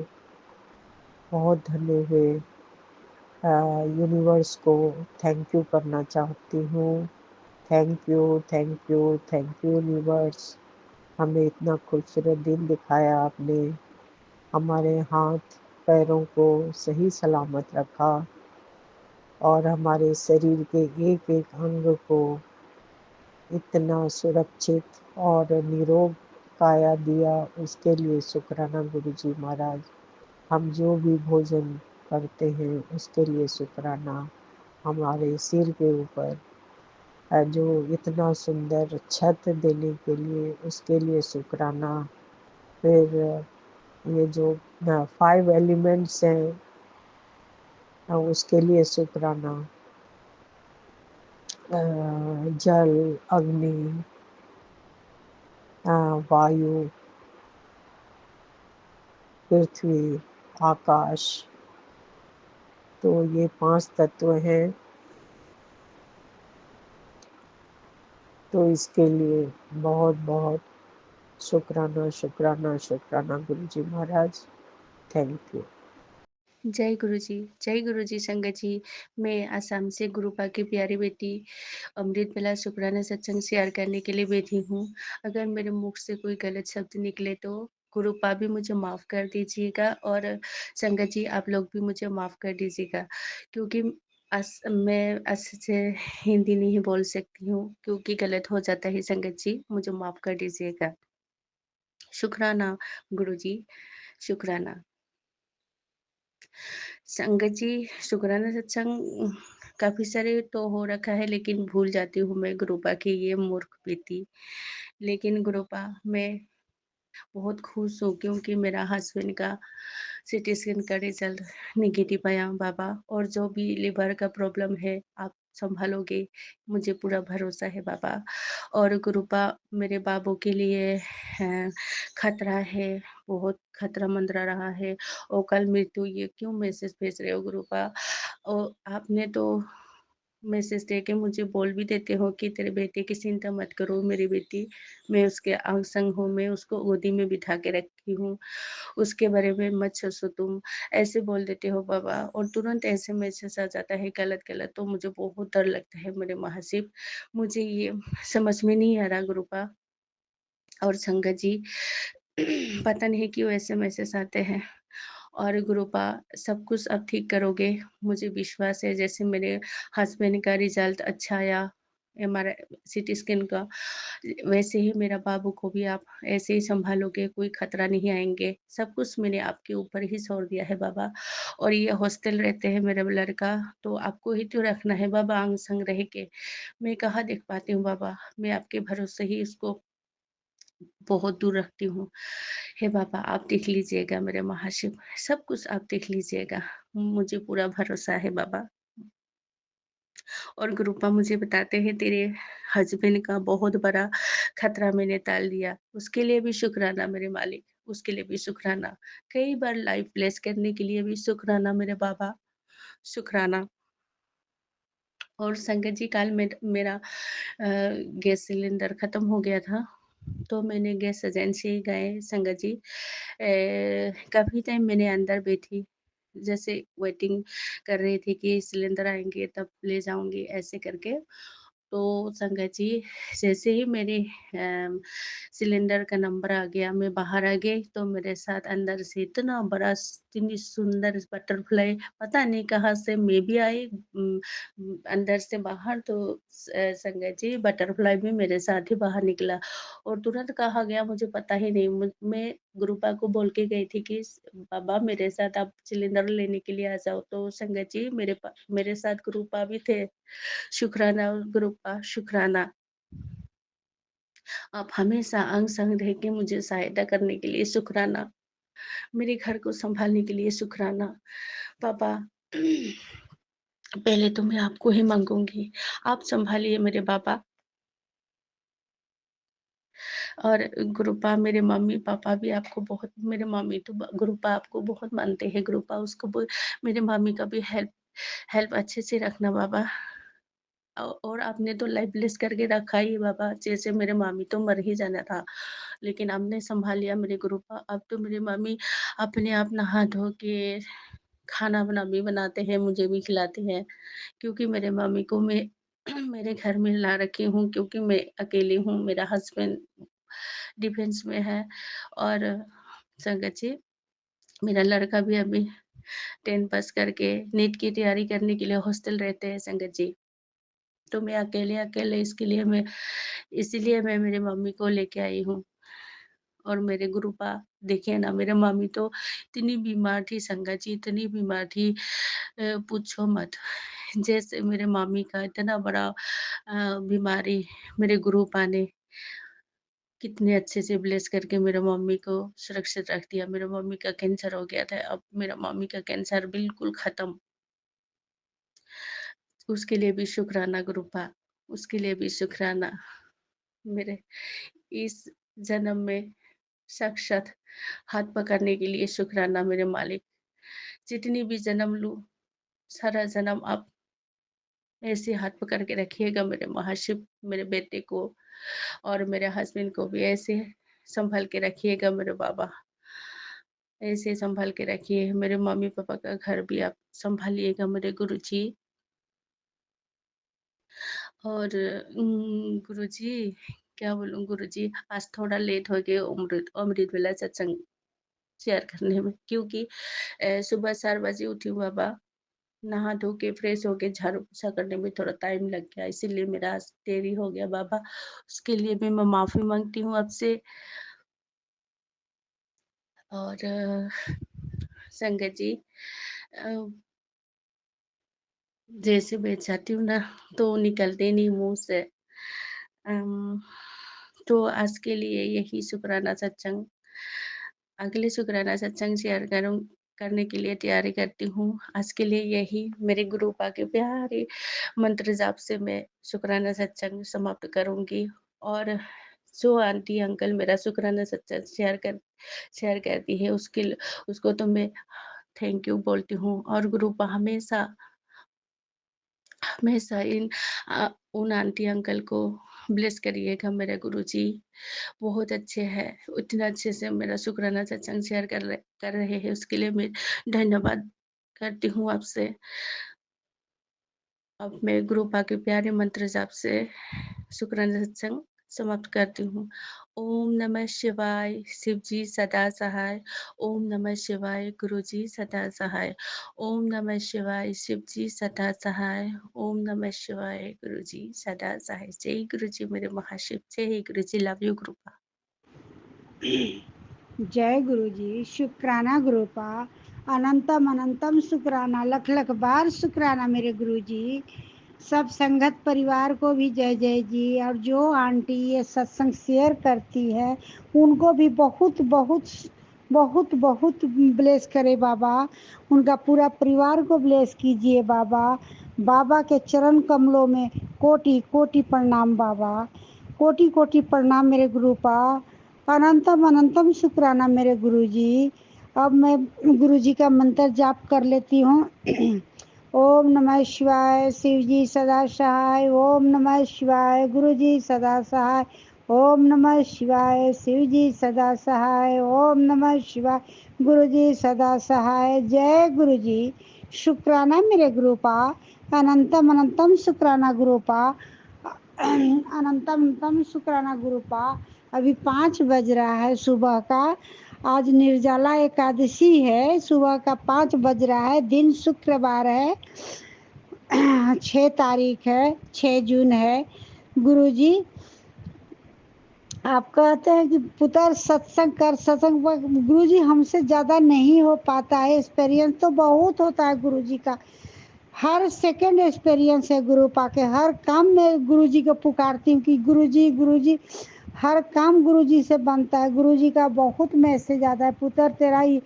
बहुत धन्य हुए। यूनिवर्स को थैंक यू करना चाहती हूँ। Thank you thank you thank you universe. हमें इतना खूबसूरत दिन दिखाया आपने, हमारे हाथ पैरों को सही सलामत रखा और हमारे शरीर के एक एक अंग को इतना सुरक्षित और निरोग काया दिया, उसके लिए शुक्राना गुरुजी महाराज। हम जो भी भोजन करते हैं उसके लिए शुक्राना। हमारे सिर के ऊपर जो इतना सुंदर छत देने के लिए, उसके लिए शुक्राना। फिर ये जो 5 एलिमेंट्स हैं उसके लिए शुक्राना। जल, अग्नि, वायु, पृथ्वी, आकाश, तो ये 5 तत्व हैं। तो इसके लिए बहुत बहुत शुक्राना शुक्राना शुक्राना गुरुजी महाराज। Thank you. जय गुरुजी संगत जी। मैं आसाम से गुरुपा की प्यारी बेटी अमृत बेला शुक्राना सत्संग शेयर करने के लिए बैठी हूँ। अगर मेरे मुख से कोई गलत शब्द निकले तो गुरुपा भी मुझे माफ़ कर दीजिएगा और संगत जी आप लोग भी मुझे माफ़ कर दीजिएगा, क्योंकि मैं अच्छे से हिंदी नहीं बोल सकती हूँ, क्योंकि गलत हो जाता है। संगत जी मुझे माफ़ कर दीजिएगा। शुक्राना गुरुजी, शुक्राना। संगत जी, शुक्राना सत्संग काफ़ी सारे तो हो रखा है, लेकिन भूल जाती हूँ मैं गुरुपा की ये मूर्ख बेटी। लेकिन गुरुपा मैं बहुत खुश हूँ, क्योंकि मेरा हस्बैंड का सिटी स्कैन का रिजल्ट नेगेटिव आया बाबा, और जो भी लिवर का प्रॉब्लम है आप संभालोगे, मुझे पूरा भरोसा है बाबा। और गुरुपा मेरे बाबू के लिए खतरा है, बहुत खतरा मंडरा रहा है। और कल मृत्यु, ये क्यों मैसेज भेज रहे हो गुरुपा? और आपने तो मैसेज दे के मुझे बोल भी देते हो कि तेरे बेटे की चिंता मत करो, मेरी बेटी, मैं उसके अंग संग हूँ, मैं उसको गोदी में बिठा के रखी हूँ, उसके बारे में मत सोचो तुम, ऐसे बोल देते हो बाबा। और तुरंत ऐसे मैसेज आ जाता है गलत गलत, तो मुझे बहुत डर लगता है मेरे महाशिव। मुझे ये समझ में नहीं आ रहा गुरुपा और संगत जी पता नहीं क्यों ऐसे मैसेज आते हैं। और गुरुपा सब कुछ अब ठीक करोगे, मुझे विश्वास है। जैसे मेरे हस्बैंड का रिजल्ट अच्छा आया MRI CT स्कैन का, वैसे ही मेरा बाबू को भी आप ऐसे ही संभालोगे, कोई खतरा नहीं आएंगे। सब कुछ मैंने आपके ऊपर ही छोड़ दिया है बाबा। और ये हॉस्टल रहते हैं मेरा लड़का, तो आपको ही तो रखना है बाबा अंग संग रह के। मैं कहाँ देख पाती हूँ बाबा, मैं आपके भरोसे ही इसको बहुत दूर रखती हूँ। हे बाबा आप देख लीजिएगा मेरे महाशिव, सब कुछ आप देख लीजिएगा, मुझे पूरा भरोसा है बाबा। और गुरुपा मुझे बताते हैं तेरे हस्बैंड का बहुत बड़ा खतरा मैंने टाल दिया, उसके लिए भी शुक्राना मेरे मालिक, उसके लिए भी शुक्राना। कई बार लाइफ ब्लेस करने के लिए भी शुक्राना मेरे बाबा, शुक्राना। और संगत जी कल मेरा गैस सिलेंडर खत्म हो गया था, तो मैंने गैस एजेंसी गए संगत जी। काफ़ी टाइम मैंने अंदर बैठी, जैसे वेटिंग कर रही थी कि सिलेंडर आएंगे तब ले जाऊंगी, ऐसे करके। तो संगत जी जैसे ही मेरे सिलेंडर का नंबर आ गया, मैं बाहर आ गई, तो मेरे साथ अंदर से इतना बड़ा इतनी सुंदर बटरफ्लाई, पता नहीं कहाँ से मैं भी आई अंदर से बाहर। तो संगत जी बटरफ्लाई भी मेरे साथ ही बाहर निकला, और तुरंत कहा गया मुझे पता ही नहीं। मैं गुरुपा को बोल के गई थी कि बाबा मेरे साथ आप सिलेंडर लेने के लिए आ जाओ। तो संगत जी मेरे साथ गुरुपा भी थे। शुक्राना गुरुपा, शुक्राना। आप हमेशा अंग संग रह के मुझे सहायता करने के लिए शुक्राना, मेरे घर को संभालने के लिए शुक्राना पापा। पहले तो मैं आपको ही मांगूंगी, आप संभालिए मेरे बाबा। और गुरुपा मेरे मम्मी-पापा भी आपको बहुत, मेरे मम्मी तो गुरुपा आपको बहुत मानते हैं। गुरुपा उसको मेरे मम्मी का भी हेल्प हेल्प अच्छे से रखना बाबा। और आपने तो लाइफ ब्लेस करके रखा ही है बाबा। जैसे मेरे मामी तो मर ही जाना था, लेकिन आपने संभाल लिया मेरे गुरुपा। अब तो मेरी मम्मी अपने आप नहा धो के खाना भी बनाते हैं, मुझे भी खिलाते हैं, क्योंकि मेरे मम्मी को मैं मेरे घर में ला रखी हूँ, क्योंकि मैं अकेली हूँ। मेरा हस्बैंड डिफेंस में है, और संगत जी मेरा लड़का भी अभी 10 पास करके नीट की तैयारी करने के लिए हॉस्टल रहते हैं संगत जी। तो मैं अकेले इसीलिए मैं मेरी मम्मी को लेके आई हूँ। और मेरे गुरुपा देखिए ना, मेरे मम्मी तो इतनी बीमार थी संगत जी, इतनी बीमार थी, पूछो मत। जैसे मेरे मम्मी का इतना बड़ा बीमारी मेरे गुरुपा ने कितने अच्छे से ब्लेस करके मेरे मम्मी को सुरक्षित रख दिया। मेरे मम्मी का कैंसर हो गया था, अब मेरा मम्मी का कैंसर बिल्कुल खत्म। उसके लिए भी शुक्राना गुरुपा, उसके लिए भी शुक्राना। मेरे इस जन्म में साक्षात हाथ पकड़ने के लिए शुक्राना मेरे मालिक। जितनी भी जन्म लूँ, सारा जन्म आप ऐसे हाथ पकड़ के रखिएगा मेरे महाशिव, मेरे बेटे को और मेरे हस्बैंड को भी ऐसे संभाल के रखिएगा मेरे बाबा। ऐसे संभाल के रखिए। मेरे मम्मी-पापा का घर भी आप संभालिएगा मेरे गुरुजी। और गुरुजी क्या बोलूँ गुरुजी, आज थोड़ा लेट हो गए अमृत वेला सत्संग शेयर करने में, क्योंकि सुबह 4 बजे उठी हूँ बाबा। नहा धो के फ्रेश होके झाड़ू पोछा करने में थोड़ा टाइम लग गया, इसीलिए मेरा आज देरी हो गया बाबा। उसके लिए भी मैं माफ़ी माँगती हूँ आपसे। और संगत जी, अ, जैसे मैं चाहती हूँ ना, तो निकलते नहीं मुँह से। अम, तो आज के लिए यही शुक्राना सत्संग, अगले शुक्राना सत्संग शेयर करने के लिए तैयारी करती हूँ। आज के लिए यही मेरे गुरुपा के प्यारे मंत्र जाप से मैं शुक्राना सत्संग समाप्त करूँगी। और जो आंटी अंकल मेरा शुक्राना सत्संग शेयर करती है, उसको तो मैं थैंक यू बोलती हूँ। और गुरुपा हमेशा हमेशा उन आंटी अंकल को ब्लेस करिएगा मेरे गुरुजी। बहुत अच्छे हैं, इतना अच्छे से मेरा शुक्राना सत्संग शेयर कर रहे हैं, उसके लिए मैं धन्यवाद करती हूँ आपसे। अब मैं गुरुपा के प्यारे मंत्र जाप से शुक्राना सत्संग समाप्त करती हूँ। ओम नमः शिवाय, शिव जी सदा सहाय। ओम नमः शिवाय, गुरु जी सदा सहाय। ओम नमः शिवाय, शिव जी सदा सहाय। ओम नमः शिवाय, गुरु जी सदा सहाय। जय गुरु जी मेरे महाशिव, जय गुरु जी, लव यू गुरुपा। जय गुरु जी। शुक्राना गुरुपा, अनंतम अनंतम शुक्राना, लख लख बार शुक्राना मेरे गुरु जी। सब संगत परिवार को भी जय जय जी। और जो आंटी ये सत्संग शेयर करती है उनको भी बहुत बहुत बहुत बहुत ब्लेस करे बाबा। उनका पूरा परिवार को ब्लेस कीजिए बाबा। बाबा के चरण कमलों में कोटि कोटि प्रणाम बाबा, कोटि कोटि प्रणाम मेरे गुरुपा। अनंतम अनंतम शुक्राना मेरे गुरुजी। अब मैं गुरुजी का मंत्र जाप कर लेती हूँ। ओम नमः शिवाय, शिव जी सदा सहाय। ओम नमः शिवाय, गुरु जी सदा सहाय। ओम नमः शिवाय, शिव जी सदा सहाय। ओम नमः शिवाय, गुरु जी सदा सहाय। जय गुरु जी। शुक्राना मेरे गुरुपा, अनंतम अनंतम शुक्राना गुरुपा, अनंतम अनंतम शुक्राना गुरुपा। अभी 5 बज रहा है सुबह का। आज निर्जला एकादशी है। सुबह का 5 बज रहा है। दिन शुक्रवार है। 6 तारीख है, 6 जून है। गुरुजी आप कहते हैं कि पुत्र सत्संग कर, सत्संग गुरुजी हमसे ज़्यादा नहीं हो पाता है। एक्सपीरियंस तो बहुत होता है गुरुजी का, हर सेकंड एक्सपीरियंस है गुरु पाके। हर काम में गुरुजी को पुकारती हूँ कि गुरुजी गुरुजी। हर काम गुरुजी से बनता है। गुरुजी का बहुत मैसेज आता है, पुत्र तेरा ही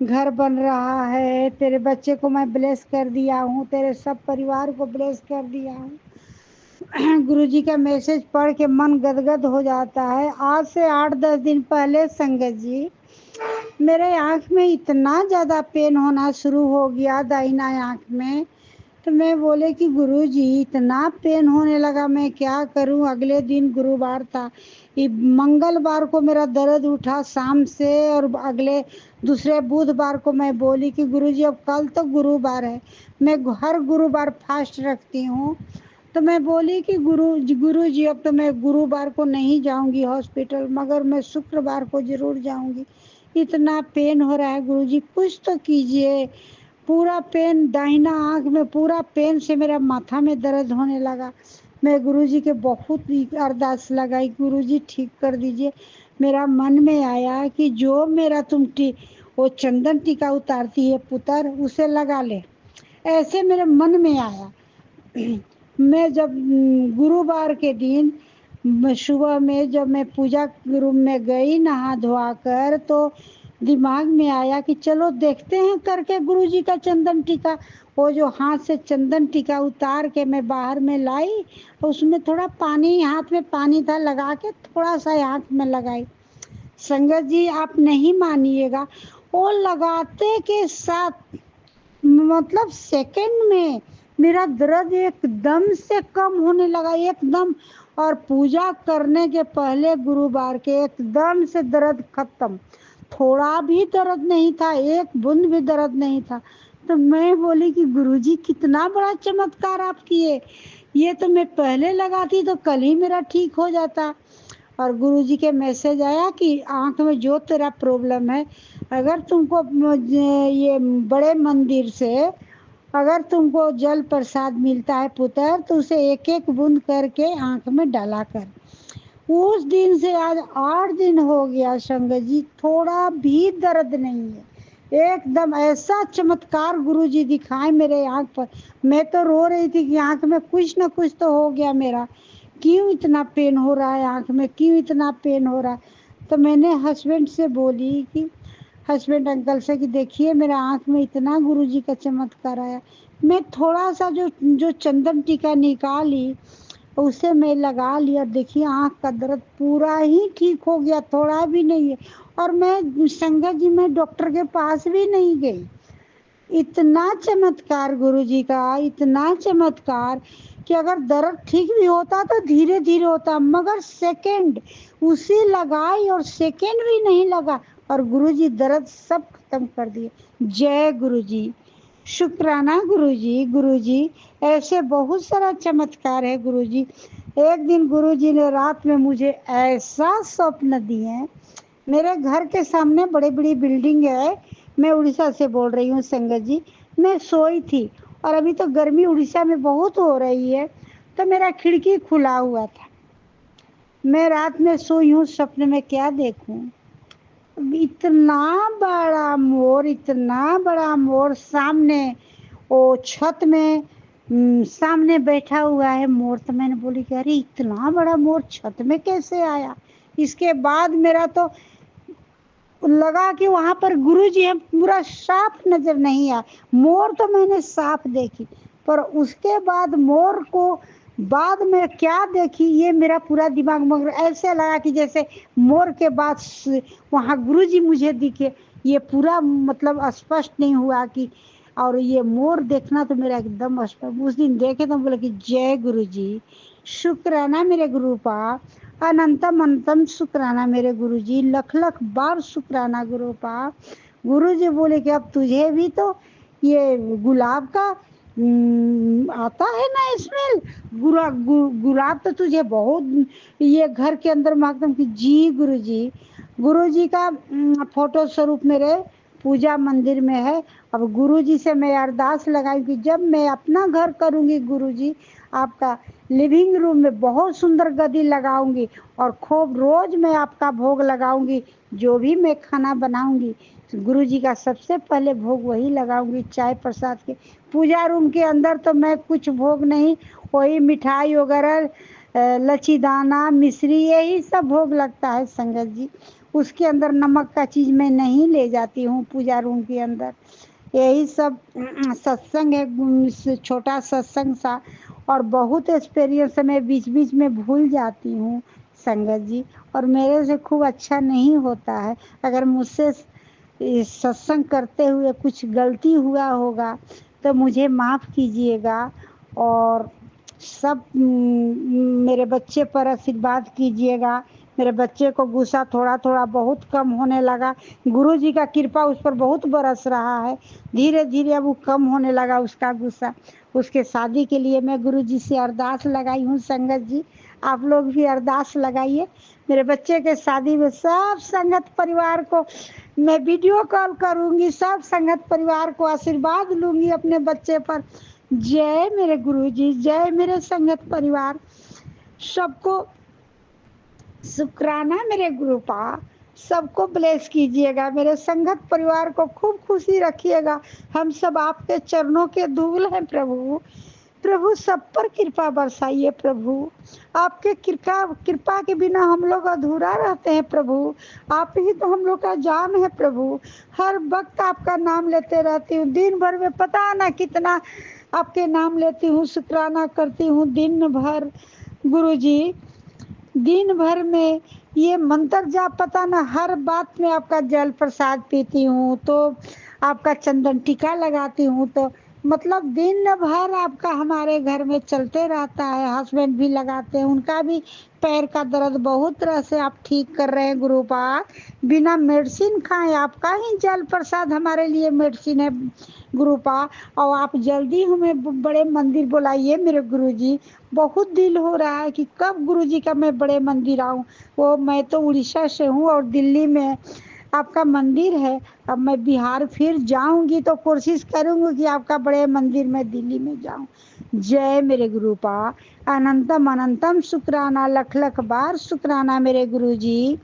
घर बन रहा है, तेरे बच्चे को मैं ब्लेस कर दिया हूँ, तेरे सब परिवार को ब्लेस कर दिया हूँ। गुरुजी का मैसेज पढ़ के मन गदगद हो जाता है। आज से 8-10 दिन पहले संगत जी मेरे आँख में इतना ज़्यादा पेन होना शुरू हो गया, दाहिना आँख में। तो मैं बोले कि गुरुजी इतना पेन होने लगा, मैं क्या करूं। अगले दिन गुरुवार था, ये मंगलवार को मेरा दर्द उठा शाम से, और अगले दूसरे बुधवार को मैं बोली कि गुरुजी अब कल तो गुरुवार है, मैं हर गुरुवार फास्ट रखती हूँ। तो मैं बोली कि गुरुजी अब तो मैं गुरुवार को नहीं जाऊंगी हॉस्पिटल, मगर मैं शुक्रवार को जरूर जाऊंगी। इतना पेन हो रहा है गुरुजी, कुछ तो कीजिए। पूरा पेन, दाहिना आँख में पूरा पेन से मेरा माथा में दर्द होने लगा। मैं गुरुजी के बहुत अरदास लगाई, गुरुजी ठीक कर दीजिए। मेरा मन में आया कि जो मेरा वो चंदन टीका उतारती है पुत्र, उसे लगा ले। ऐसे मेरे मन में आया। मैं जब गुरुवार के दिन सुबह में जब मैं पूजा रूम में गई नहा धोआ कर, तो दिमाग में आया कि चलो देखते हैं करके गुरुजी का चंदन टीका। वो जो हाथ से चंदन टीका उतार के मैं बाहर में लाई, उसमें थोड़ा पानी, हाथ में पानी था, लगा के थोड़ा सा आँख में लगाई। संगत जी आप नहीं मानिएगा, वो लगाते के साथ मतलब सेकंड में मेरा दर्द एकदम से कम होने लगा, एकदम। और पूजा करने के पहले गुरुवार के एकदम से दर्द खत्म, थोड़ा भी दर्द नहीं था, एक बूंद भी दर्द नहीं था। तो मैं बोली कि गुरुजी कितना बड़ा चमत्कार आप किए, ये तो मैं पहले लगाती तो कल ही मेरा ठीक हो जाता। और गुरुजी के मैसेज आया कि आँख में जो तेरा प्रॉब्लम है, अगर तुमको ये बड़े मंदिर से अगर तुमको जल प्रसाद मिलता है पुत्र, तो उसे एक एक बूंद करके आँख में डाला कर। उस दिन से आज 8 दिन हो गया संगत जी, थोड़ा भी दर्द नहीं है। एकदम ऐसा चमत्कार गुरुजी दिखाए मेरे आँख पर। मैं तो रो रही थी कि आँख में कुछ न कुछ तो हो गया मेरा, क्यों इतना पेन हो रहा है आँख में, क्यों इतना पेन हो रहा है। तो मैंने हस्बैंड से बोली कि हस्बैंड अंकल से कि देखिए मेरा आँख में इतना गुरुजी का चमत्कार आया। मैं थोड़ा सा जो चंदन टीका निकाली उसे मैं लगा लिया, देखिए आँख का दर्द पूरा ही ठीक हो गया, थोड़ा भी नहीं है। और मैं संगत जी मैं डॉक्टर के पास भी नहीं गई। इतना चमत्कार गुरुजी का, इतना चमत्कार कि अगर दर्द ठीक भी होता तो धीरे धीरे होता, मगर सेकंड उसी लगाई और सेकंड भी नहीं लगा, और गुरुजी दर्द सब खत्म कर दिए। जय गुरुजी, शुक्राना गुरुजी। गुरुजी ऐसे बहुत सारा चमत्कार है गुरुजी। एक दिन गुरुजी ने रात में मुझे ऐसा स्वप्न दिए। मेरे घर के सामने बड़ी बड़ी बिल्डिंग है, मैं उड़ीसा से बोल रही हूँ संगत जी। मैं सोई थी, और अभी तो गर्मी उड़ीसा में बहुत हो रही है, तो मेरा खिड़की खुला हुआ था। मैं रात में सोई हूँ, सपने में क्या देखूं, इतना बड़ा मोर, इतना बड़ा मोर सामने वो छत में सामने बैठा हुआ है मोर। तो मैंने बोली कि अरे इतना बड़ा मोर छत में कैसे आया। इसके बाद मेरा तो लगा कि वहां पर गुरुजी है, पूरा साफ नजर नहीं आया। मोर तो मैंने साफ देखी, पर उसके बाद मोर को बाद में क्या देखी ये मेरा पूरा दिमाग, मगर ऐसे लगा कि जैसे मोर के बाद वहाँ गुरुजी मुझे दिखे। ये पूरा मतलब स्पष्ट नहीं हुआ कि, और ये मोर देखना तो मेरा एकदम स्पष्ट। उस दिन देखे तो बोले कि जय गुरुजी, शुक्राना मेरे गुरुपा, अनंतम अनंतम शुक्राना मेरे गुरुजी, लख लख बार शुक्राना गुरुपा। गुरुजी बोले कि अब तुझे भी तो ये गुलाब का आता है ना स्मेल, गुलाब तो तुझे बहुत ये घर के अंदर महकता कि जी गुरुजी। गुरुजी का फोटो स्वरूप मेरे पूजा मंदिर में है। अब गुरुजी से मैं अरदास लगाई कि जब मैं अपना घर करूँगी गुरुजी, आपका लिविंग रूम में बहुत सुंदर गद्दी लगाऊंगी, और खूब रोज मैं आपका भोग लगाऊंगी। जो भी मैं खाना बनाऊंगी गुरुजी का सबसे पहले भोग वही लगाऊंगी, चाय प्रसाद के। पूजा रूम के अंदर तो मैं कुछ भोग नहीं, वही मिठाई वगैरह, लच्छी दाना मिश्री यही सब भोग लगता है संगत जी। उसके अंदर नमक का चीज़ मैं नहीं ले जाती हूँ पूजा रूम के अंदर। यही सब सत्संग है, छोटा सत्संग सा, और बहुत एक्सपीरियंस है। मैं बीच बीच में भूल जाती हूँ संगत जी, और मेरे से खूब अच्छा नहीं होता है। अगर मुझसे इस सत्संग करते हुए कुछ गलती हुआ होगा तो मुझे माफ़ कीजिएगा, और सब मेरे बच्चे पर आशीर्वाद कीजिएगा। मेरे बच्चे को गुस्सा थोड़ा थोड़ा बहुत कम होने लगा। गुरु जी का कृपा उस पर बहुत बरस रहा है। धीरे धीरे अब वो कम होने लगा उसका गुस्सा। उसके शादी के लिए मैं गुरु जी से अरदास लगाई हूँ संगत जी, आप लोग भी अरदास लगाइए। मेरे बच्चे के शादी में सब संगत परिवार को मैं वीडियो कॉल करूँगी, सब संगत परिवार को आशीर्वाद लूँगी अपने बच्चे पर। जय मेरे गुरु जी, जय मेरे संगत परिवार, सबको शुक्राना मेरे गुरु पा, सबको ब्लेस कीजिएगा। मेरे संगत परिवार को खूब खुशी रखिएगा। हम सब आपके चरणों के धूल हैं प्रभु। प्रभु सब पर कृपा बरसाइए प्रभु। आपके कृपा के बिना हम लोग अधूरा रहते हैं प्रभु। आप ही तो हम लोग का जान है प्रभु। हर वक्त आपका नाम लेते रहती हूँ, दिन भर में पता ना कितना आपके नाम लेती हूँ, शुक्राना करती हूँ दिन भर। गुरु जी दिन भर में ये मंत्र जाप पता ना, हर बात में आपका जल प्रसाद पीती हूँ, तो आपका चंदन टीका लगाती हूँ, तो मतलब दिन भर आपका हमारे घर में चलते रहता है। हस्बैंड भी लगाते हैं, उनका भी पैर का दर्द बहुत तरह से आप ठीक कर रहे हैं गुरु पाक, बिना मेडिसिन खाए। आपका ही जल प्रसाद हमारे लिए मेडिसिन है गुरु पाक। और आप जल्दी हमें बड़े मंदिर बुलाइए मेरे गुरु जी। बहुत दिल हो रहा है कि कब गुरु जी का मैं बड़े मंदिर आऊँ। वो मैं तो उड़ीसा से हूँ और दिल्ली में आपका मंदिर है। अब मैं बिहार फिर जाऊंगी तो कोशिश करूंगी कि आपका बड़े मंदिर में दिल्ली में जाऊं। जय मेरे गुरु पा, अनंतम अनंतम शुक्राना, लख लख बार शुक्राना मेरे गुरु जी।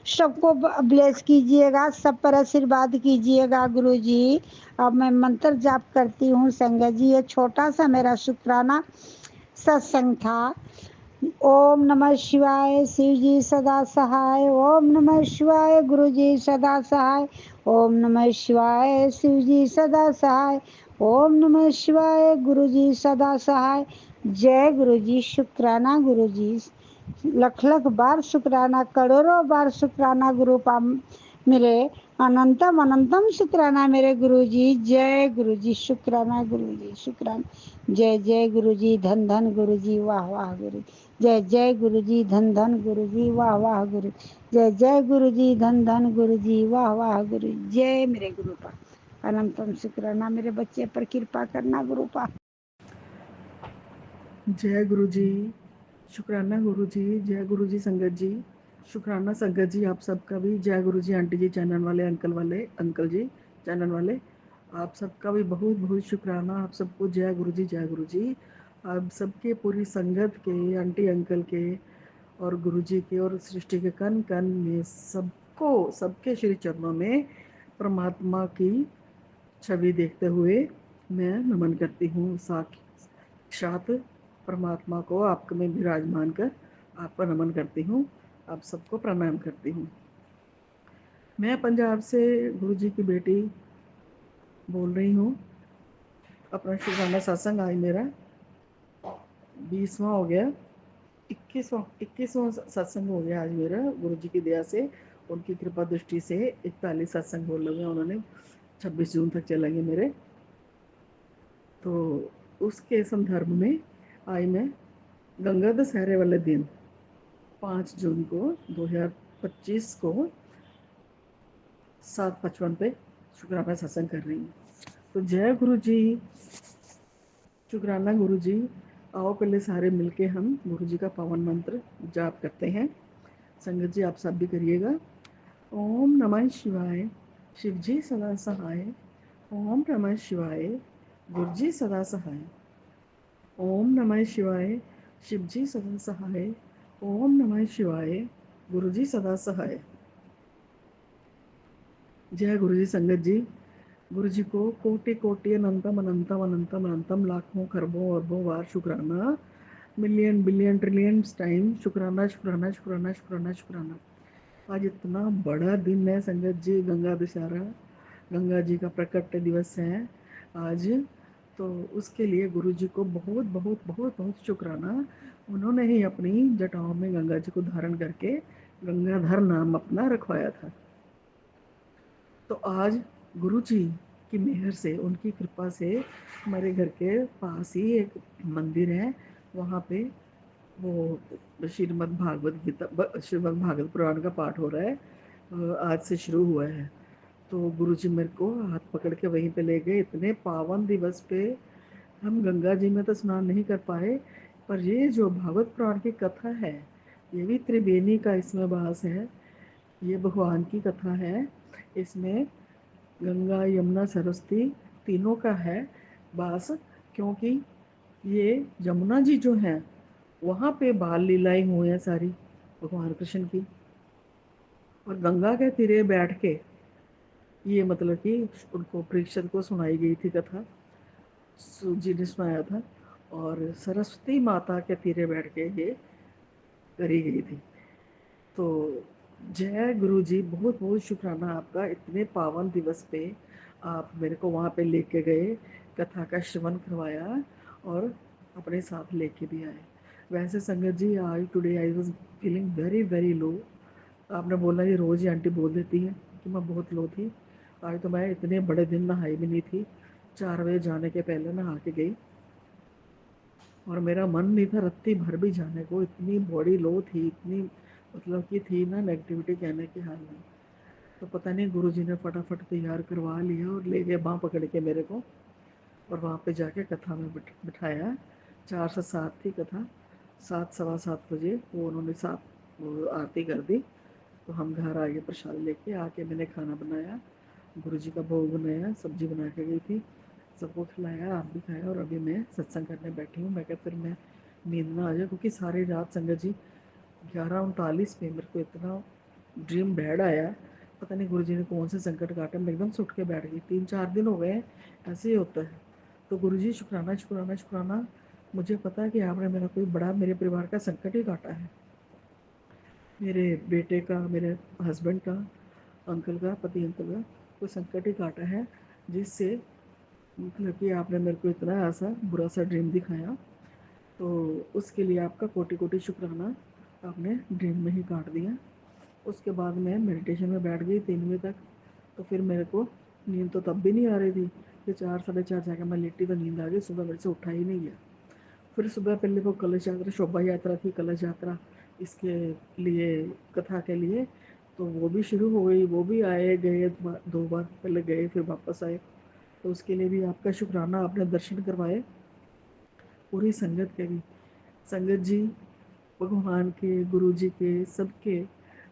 सबको ब्लेस कीजिएगा, सब पर आशीर्वाद कीजिएगा गुरु जी। अब मैं मंत्र जाप करती हूँ संगत जी। ये छोटा सा मेरा शुक्राना सत्संग था। ओम नमः शिवाय, शिव जी सदा सहाय। ओम नमः शिवाय, गुरु जी सदा सहाय। ओम नमः शिवाय, शिव जी सदा सहाय। ओम नमः शिवाय, गुरु जी सदा सहाय। जय गुरु जी, शुक्राना गुरु जी, लख लख बार शुक्राना, करोड़ों बार शुक्राना गुरु पा मेरे। अनंतम अनंतम शुक्राना मेरे गुरु जी। जय गुरु जी, शुक्राना गुरु जी, शुक्राना। जय जय गुरु जी, धन धन गुरु जी, वाह वाह गुरु। जय जय गुरु जी, धन धन गुरु जी, वाह वाह गुरु। जय जय गुरु जी, धन धन गुरु जी, वाह वाह गुरु। जय मेरे गुरु पा, अनंतम शुक्राना। मेरे बच्चे पर कृपा करना गुरु पा। जय गुरु जी, शुक्राना गुरु जी, जय गुरु जी संगत जी, शुक्राना संगत जी, आप सबका भी जय गुरु जी। आंटी जी चैनल वाले, अंकल जी चैनल वाले, आप सबका भी बहुत बहुत शुक्राना। आप सबको जय गुरु जी, जय गुरु जी। आप सबके पूरी संगत के, आंटी अंकल के और गुरु जी के और सृष्टि के कण कण में सबको, सबके श्री चरणों में परमात्मा की छवि देखते हुए मैं नमन करती हूँ। साक्षात परमात्मा को आपके में विराजमान कर आपका नमन करती हूँ, आप सबको प्रणाम करती हूँ। मैं पंजाब से गुरु जी की बेटी बोल रही हूँ। अपना शुक्राना सत्संग आज मेरा 20वां हो गया, 21वां सत्संग हो गया आज मेरा। गुरु जी की दया से, उनकी कृपा दृष्टि से 41 सत्संग बोल रहे हैं उन्होंने, 26 जून तक चलेंगे मेरे। तो उसके संदर्भ में आज मैं गंगा दशहरे वाले दिन 5 जून को 2025 को 7:55 पे शुक्राना सत्संग कर रही हूँ। तो जय गुरु जी, शुक्राना गुरु जी। आओ पहले सारे मिलके हम गुरु जी का पावन मंत्र जाप करते हैं। संगत जी आप सब भी करिएगा। ओम नमः शिवाय, शिव जी सदा सहाय। ओम नमः शिवाय, गुरु जी सदा सहाय। ओम नमः शिवाय, शिव जी सदा सहाय। ओम नमः शिवाय, गुरु जी सदा सहाय। जय गुरु जी संगत जी। गुरु जी को कोटि कोटि अनंतम अनंतम अनंतम अनंतम लाखों खरबों अरबों बार शुक्राना, मिलियन बिलियन ट्रिलियन टाइम शुक्राना शुक्राना शुक्राना शुक्राना शुक्राना। आज इतना बड़ा दिन है संगत जी, गंगा दशहरा, गंगा जी का प्रकट दिवस है आज, तो उसके लिए गुरु जी को बहुत बहुत बहुत बहुत शुक्राना। उन्होंने ही अपनी जटाओं में गंगा जी को धारण करके गंगाधर नाम अपना रखवाया था। तो आज गुरु जी की मेहर से, उनकी कृपा से हमारे घर के पास ही एक मंदिर है, वहाँ पे वो श्रीमद् भागवत गीता, श्रीमद् भागवत पुराण का पाठ हो रहा है, आज से शुरू हुआ है। तो गुरुजी मेरे को हाथ पकड़ के वहीं पे ले गए। इतने पावन दिवस पे हम गंगा जी में तो स्नान नहीं कर पाए, पर ये जो भागवत पुराण की कथा है, ये भी त्रिवेणी का इसमें वास है, ये भगवान की कथा है। इसमें गंगा यमुना सरस्वती तीनों का है वास, क्योंकि ये यमुना जी जो हैं वहाँ पे बाल लीलाएं हुई हैं सारी भगवान कृष्ण की, और गंगा के तीरे बैठ के ये मतलब कि उनको परीक्षित को सुनाई गई थी कथा, सूजी ने सुनाया था, और सरस्वती माता के तीरे बैठ के ये करी गई थी। तो जय गुरु जी, बहुत बहुत शुक्राना आपका, इतने पावन दिवस पे आप मेरे को वहाँ पे लेके गए, कथा का श्रवण करवाया और अपने साथ लेके भी आए। वैसे संगत जी, आज today I was feeling very very low. आपने बोला ये रोज़ ही आंटी बोल देती है कि मैं बहुत लो थी। आज तो मैं इतने बड़े दिन नहाई भी नहीं थी, 4 बजे जाने के पहले नहा के गई, और मेरा मन नहीं था रत्ती भर भी जाने को, इतनी बॉडी लो थी, इतनी मतलब कि थी ना नेगेटिविटी कहने की हाल में। तो पता नहीं गुरुजी ने फटाफट तैयार करवा लिया और ले गए बाँह पकड़ के मेरे को, और वहाँ पे जाके कथा में बिठाया। 4 से 7 थी कथा, 7 सवा 7 बजे वो उन्होंने आरती कर दी। तो हम घर आ गए प्रसाद लेके, आके मैंने खाना बनाया, गुरुजी का भोग बनाया, सब्जी बना के गई थी, सबको खिलाया, आप भी खाया, और अभी मैं सत्संग करने बैठी हूँ। मैं क्या फिर मैं नींद ना आ जाए, क्योंकि सारी रात संगत जी 11:39 पे मेरे को इतना ड्रीम बैड आया, पता नहीं गुरुजी ने कौन से संकट काटा, मैं एकदम से उठ के बैठ गई। 3-4 दिन हो गए ऐसे ही होता है। तो गुरुजी शुक्राना शुक्राना शुक्राना, मुझे पता है कि आपने मेरा कोई बड़ा, मेरे परिवार का संकट ही काटा है, मेरे बेटे का, मेरे हस्बैंड का, अंकल का, पति अंकल का कोई संकट ही काटा है, जिससे मतलब कि आपने मेरे को इतना ऐसा बुरा सा ड्रीम दिखाया। तो उसके लिए आपका कोटि कोटि शुक्राना, आपने ड्रीम में ही काट दिया। उसके बाद मैं मेडिटेशन में बैठ गई 3 बजे तक। तो फिर मेरे को नींद तो तब भी नहीं आ रही थी, फिर 4 साढ़े 4 जाकर मैं लेटी तो नींद आ गई, सुबह मेरे से उठा ही नहीं गया। फिर सुबह पहले वो कलश यात्रा, शोभा यात्रा थी, कलश यात्रा इसके लिए, कथा के लिए, तो वो भी शुरू हो गई, वो भी आए गए, 2 बार पहले गए फिर वापस आए। तो उसके लिए भी आपका शुक्राना, आपने दर्शन करवाए पूरी संगत के भी। संगत जी, भगवान के, गुरु जी के, सबके,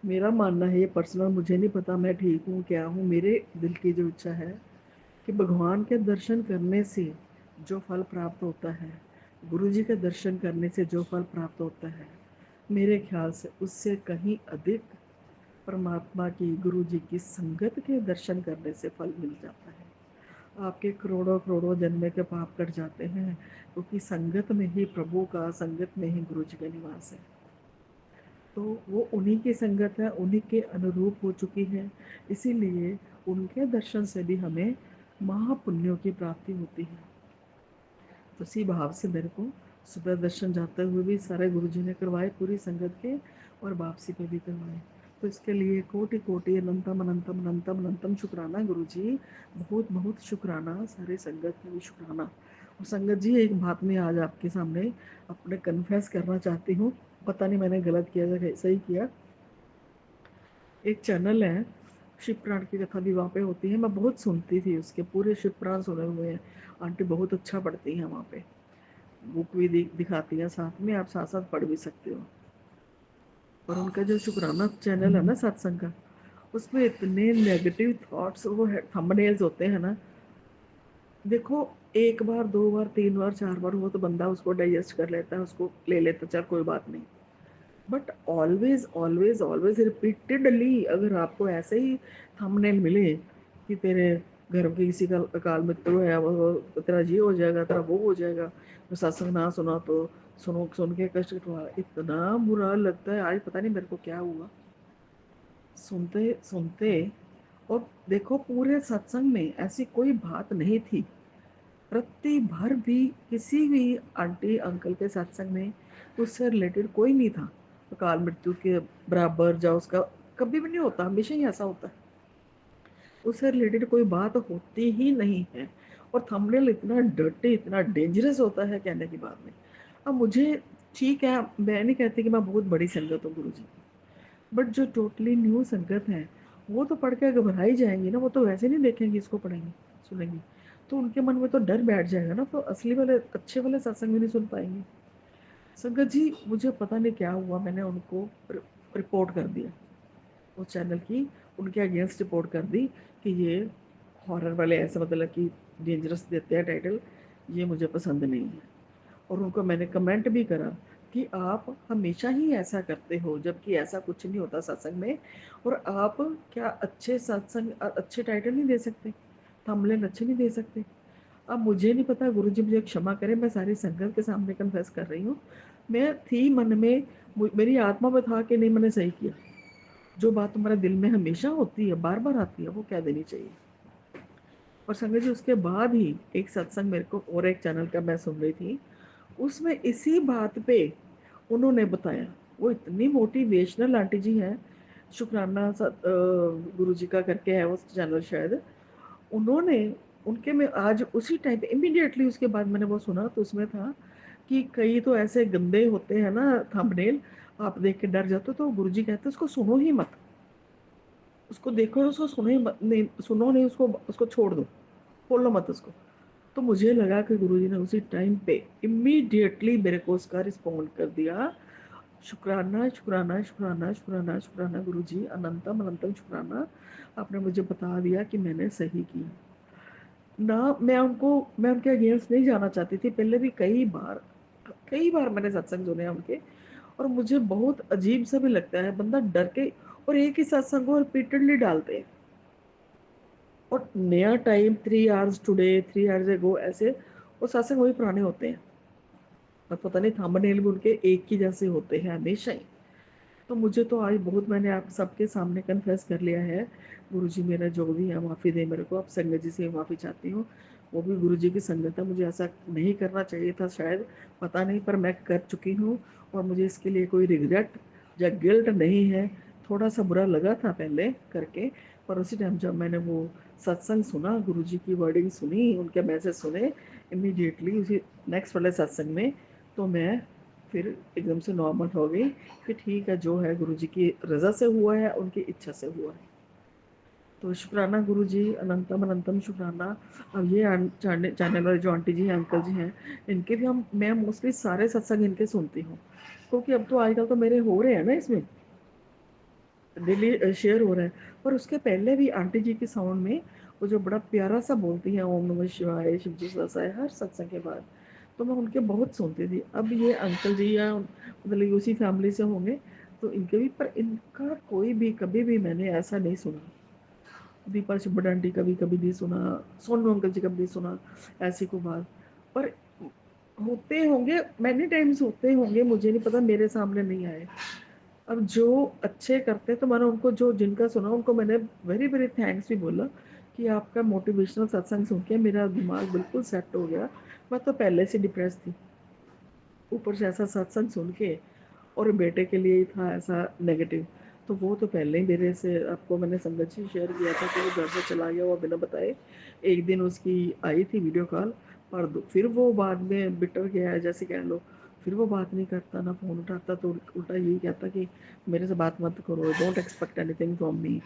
मेरा मानना है ये पर्सनल, मुझे नहीं पता मैं ठीक हूँ क्या हूँ, मेरे दिल की जो इच्छा है कि भगवान के दर्शन करने से जो फल प्राप्त होता है, गुरु जी के दर्शन करने से जो फल प्राप्त होता है, मेरे ख्याल से उससे कहीं अधिक परमात्मा की, गुरु जी की संगत के दर्शन करने से फल मिल जाता है। आपके करोड़ों करोड़ों जन्म के पाप कट जाते हैं, क्योंकि संगत में ही प्रभु का, संगत में ही गुरु जी का निवास है। तो वो उन्हीं की संगत है, उन्हीं के अनुरूप हो चुकी है, इसीलिए उनके दर्शन से भी हमें महापुण्यों की प्राप्ति होती है। तो इसी भाव से मेरे को सुबह दर्शन जाते हुए भी सारे गुरुजी ने करवाए पूरी संगत के, और वापसी पे भी करवाए। तो इसके लिए कोटि कोटि अनंतम अनंतम अनंतम अनंतम शुक्राना गुरुजी, बहुत बहुत शुक्राना, सारे संगत में भी शुक्राना। और संगत जी, एक बात मैं आज आपके सामने अपने कन्फेस करना चाहती हूँ, पता नहीं मैंने गलत किया या सही किया। एक चैनल है, शिव पुराण की कथा भी वहाँ पे होती है, मैं बहुत सुनती थी, उसके पूरे शिव पुराण सुने हुए हैं, आंटी बहुत अच्छा पढ़ती हैं वहाँ पे, बुक भी दिखाती हैं साथ में, आप साथ साथ पढ़ भी सकते हो। और उनका जो शुक्राना चैनल है ना सत्संग का, उसमें इतने नेगेटिव थॉट्स, वो थंबनेल्स होते हैं ना, देखो 1 बार 2 बार 3 बार 4 बार वो तो बंदा उसको डाइजेस्ट कर लेता है, उसको ले लेता, चल कोई बात नहीं, but always always always repeatedly अगर आपको ऐसे ही थंबनेल मिले कि तेरे घर के किसी का अकाल मृत्यु है, वो तेरा ये हो जाएगा, तेरा वो हो जाएगा, तो सत्संग ना सुना तो सुन के कष्ट हुआ, इतना बुरा लगता है। आज पता नहीं मेरे को क्या हुआ, सुनते सुनते और देखो पूरे सत्संग में ऐसी कोई बात नहीं थी, रत्ती भर भी किसी भी आंटी अंकल के सत्संग में उससे रिलेटेड कोई नहीं था। अकाल मृत्यु के बराबर या उसका कभी भी नहीं होता, हमेशा ही ऐसा होता है, उससे रिलेटेड कोई बात होती ही नहीं है। और थंबनेल इतना डर्टी, इतना डेंजरस होता है कहने की बात नहीं। अब मुझे ठीक है, मैं नहीं कहती कि मैं बहुत बड़ी संगत हूँ गुरु जी, बट जो टोटली न्यू संगत है वो तो पढ़ के घबराई जाएंगी ना, वो तो वैसे नहीं देखेंगे इसको, पढ़ेंगे सुनेंगे तो उनके मन में तो डर बैठ जाएगा ना, तो असली वाले अच्छे वाले सत्संग भी नहीं सुन पाएंगे। संगत जी मुझे पता नहीं क्या हुआ, मैंने उनको रिपोर्ट कर दिया, उस चैनल की उनके अगेंस्ट रिपोर्ट कर दी कि ये हॉरर वाले ऐसे मतलब कि डेंजरस देते हैं टाइटल, ये मुझे पसंद नहीं है। और उनको मैंने कमेंट भी करा कि आप हमेशा ही ऐसा करते हो, जबकि ऐसा कुछ नहीं होता सत्संग में, और आप क्या अच्छे सत्संग अच्छे टाइटल नहीं दे सकते, थंबनेल अच्छे नहीं दे सकते। अब मुझे नहीं पता, गुरुजी मुझे क्षमा करें, मैं सारी संगत के सामने कन्फेस कर रही हूँ, मैं थी मन में, मेरी आत्मा में था कि नहीं मैंने सही किया, जो बात तुम्हारे दिल में हमेशा होती है, बार बार आती है, वो कह देनी चाहिए। और संगत जी उसके बाद ही एक सत्संग मेरे को और एक चैनल का मैं सुन रही थी, उसमें इसी बात पे उन्होंने बताया, वो इतनी मोटिवेशनल आंटी जी हैं, शुक्राना गुरु जी का करके है वो चैनल शायद, उन्होंने उनके में आज उसी टाइम पे इमीडिएटली उसके बाद मैंने वो सुना, तो उसमें था कि कई तो ऐसे गंदे होते हैं ना थंबनेल, आप देख के डर जाते हो, तो गुरुजी कहते हैं उसको सुनो ही मत, उसको देखो उसको सुनो ही मत, नहीं सुनो नहीं, उसको उसको छोड़ दो, खोलो मत उसको। तो मुझे लगा कि गुरुजी ने उसी टाइम पे इमीडिएटली मेरे को उसका रिस्पॉन्ड कर दिया, शुक्राना शुक्राना शुक्राना शुक्राना शुक्राना गुरुजी, अनंतम अनंतम शुक्राना, आपने मुझे बता दिया कि मैंने सही किया ना। मैं उनके अगेंस्ट नहीं जाना चाहती थी, पहले भी कई बार मैंने सत्संग सुने उनके, और मुझे बहुत अजीब सा भी लगता है, बंदा डर के और एक ही सत्संग को रिपीटेडली डालते हैं, और नया टाइम 3 आवर्स टुडे 3 आवर्स एगो ऐसे, वो सत्संग वही पुराने होते हैं, और पता नहीं थंबनेल भी उनके एक ही जैसे होते हैं हमेशा ही। तो मुझे तो आज बहुत, मैंने आप सबके सामने कन्फेस कर लिया है, गुरुजी मेरा जो भी है माफ़ी दे मेरे को, अब संगत जी से माफ़ी चाहती हूँ, वो भी गुरुजी की संगत है, मुझे ऐसा नहीं करना चाहिए था शायद, पता नहीं, पर मैं कर चुकी हूँ, और मुझे इसके लिए कोई रिग्रेट या गिल्ट नहीं है। थोड़ा सा बुरा लगा था पहले करके, पर उसी टाइम जब मैंने वो सत्संग सुना, गुरुजी की वर्डिंग सुनी, उनके मैसेज सुने इमीडिएटली उसी नेक्स्ट वाले सत्संग में, तो मैं फिर एकदम से नॉर्मल हो गई कि ठीक है, जो है गुरुजी की रज़ा से हुआ है, उनकी इच्छा से हुआ है। तो शुक्राना गुरुजी, अनंतम अनंतम शुक्राना। अब ये चैनल वाले जो आंटी जी हैं अंकल जी हैं, इनके भी मैं मोस्टली सारे सत्संग इनके सुनती हूँ, क्योंकि अब तो आजकल तो मेरे हो रहे हैं ना इसमें, डेली शेयर हो रहा है। पर उसके पहले भी आंटी जी के साउंड में वो जो बड़ा प्यारा सा बोलती हैं, ओम नमः शिवाय, शिव जी ससाय, हर सत्संग के बाद, तो मैं उनके बहुत सुनती थी। अब ये अंकल जी या मतलब उसी फैमिली से होंगे, तो इनके भी, पर इनका कोई भी कभी भी मैंने ऐसा नहीं सुना, दीपा सुब्बड़ आंटी कभी कभी नहीं सुना, सोनू अंकल जी कभी नहीं सुना ऐसी को बात। पर होते होंगे, मैनी टाइम्स होते होंगे, मुझे नहीं पता, मेरे सामने नहीं आए। अब जो अच्छे करते हैं तो मैंने उनको, जो जिनका सुना उनको मैंने वेरी वेरी थैंक्स भी बोला कि आपका मोटिवेशनल सत्संग सुन के मेरा दिमाग बिल्कुल सेट हो गया। मैं तो पहले से डिप्रेस थी, ऊपर से ऐसा सत्संग सुन के, और बेटे के लिए ही था ऐसा नेगेटिव, तो वो तो पहले ही मेरे से, आपको मैंने संगत जी शेयर किया था कि वो घर से चला गया वो बिना बताए। एक दिन उसकी आई थी वीडियो कॉल, पर फिर वो बाद में बिटर गया है जैसे कह लो, फिर वो बात नहीं करता, ना फ़ोन उठाता, तो उल्टा यही कहता कि मेरे से बात मत करो, don't expect anything from me.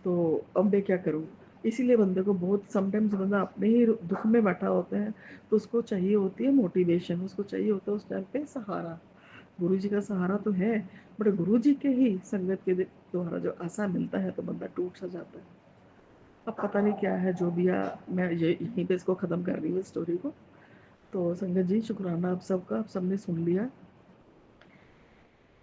तो अब मैं क्या करूँ? इसीलिए बंदे को बहुत, समटाइम्स बंदा अपने ही दुख में बैठा होता है, तो उसको चाहिए होती है मोटिवेशन, उसको चाहिए होता है उस टाइम पे सहारा। गुरु जी का सहारा तो है, बट गुरु जी के ही संगत के द्वारा जो आशा मिलता है, तो बंदा टूट सा जाता है। अब पता नहीं क्या है, जो भी है, मैं यहीं पे इसको ख़त्म कर रही हूँ स्टोरी को। तो संगत जी शुक्राना आप सबका, आप सबने सुन लिया,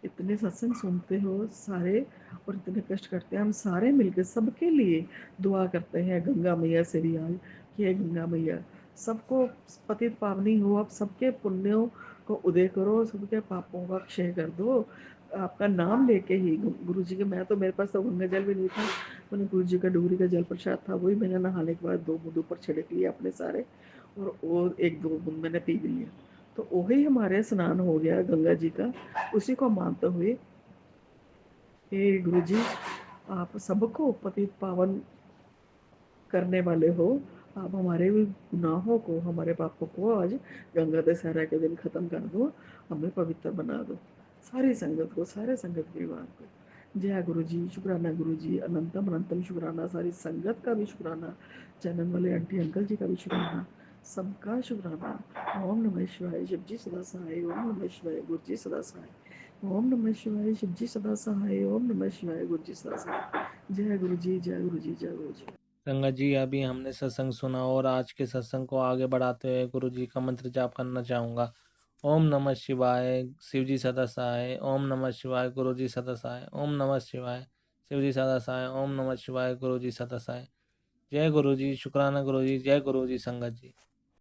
इतने सत्संग सुनते हो सारे, और इतने कष्ट करते हैं, हम सारे मिलकर सबके लिए दुआ करते हैं गंगा मैया से भी आज कि हे गंगा मैया, सबको पतित पावनी हो, अब सबके पुण्यों को उदय करो, सबके पापों का क्षय कर दो, आपका नाम लेके ही गुरु जी के, मैं तो मेरे पास तो गंगा जल भी नहीं था, मैंने गुरु जी का डोगरी का जल प्रसाद था, वही मैंने नहाने के बाद 2 बूंद ऊपर छिड़क लिए अपने सारे, और वो 1-2 बूंद मैंने पी भी लिया। तो वही हमारे स्नान हो गया गंगा जी का। उसी को मानते हुए हे गुरु जी, आप सबको पतित पावन करने वाले हो, आप हमारे गुनाहों को, हमारे पापों को आज गंगा दशहरा के दिन खत्म कर दो, हमें पवित्र बना दो, सारी संगत को, सारे संगत परिवार को। जय गुरु जी, शुक्राना गुरु जी, अनंतम अनंतम शुक्राना, सारी संगत का भी शुक्राना, चैनल वाले आंटी अंकल जी का भी शुक्राना, सबका शुक्राना। ओम नमः शिवाय, शिव जी सदा सहाय। ओम नमः शिवाय, गुरु जी सदा सहाय। ओम नमः शिवाय, शिव जी सदा सहाय। ओम नमः शिवाय, गुरु जी सदा सहाय। जय गुरु जी, जय गुरु जी, जय गुरु जी। संगत जी, अभी हमने सत्संग सुना और आज के सत्संग को आगे बढ़ाते हुए गुरु जी का मंत्र जाप करना चाहूँगा। ओम नमः शिवाय, शिव जी सदा सहाय। ओम नमः शिवाय, गुरु जी सदा सहाय। ओम नमः शिवाय, शिव जी सदा सहाय। ओम नमः शिवाय, गुरु जी सदा सहाय। जय गुरु जी, शुक्राना गुरु जी, जय गुरु जी संगत जी।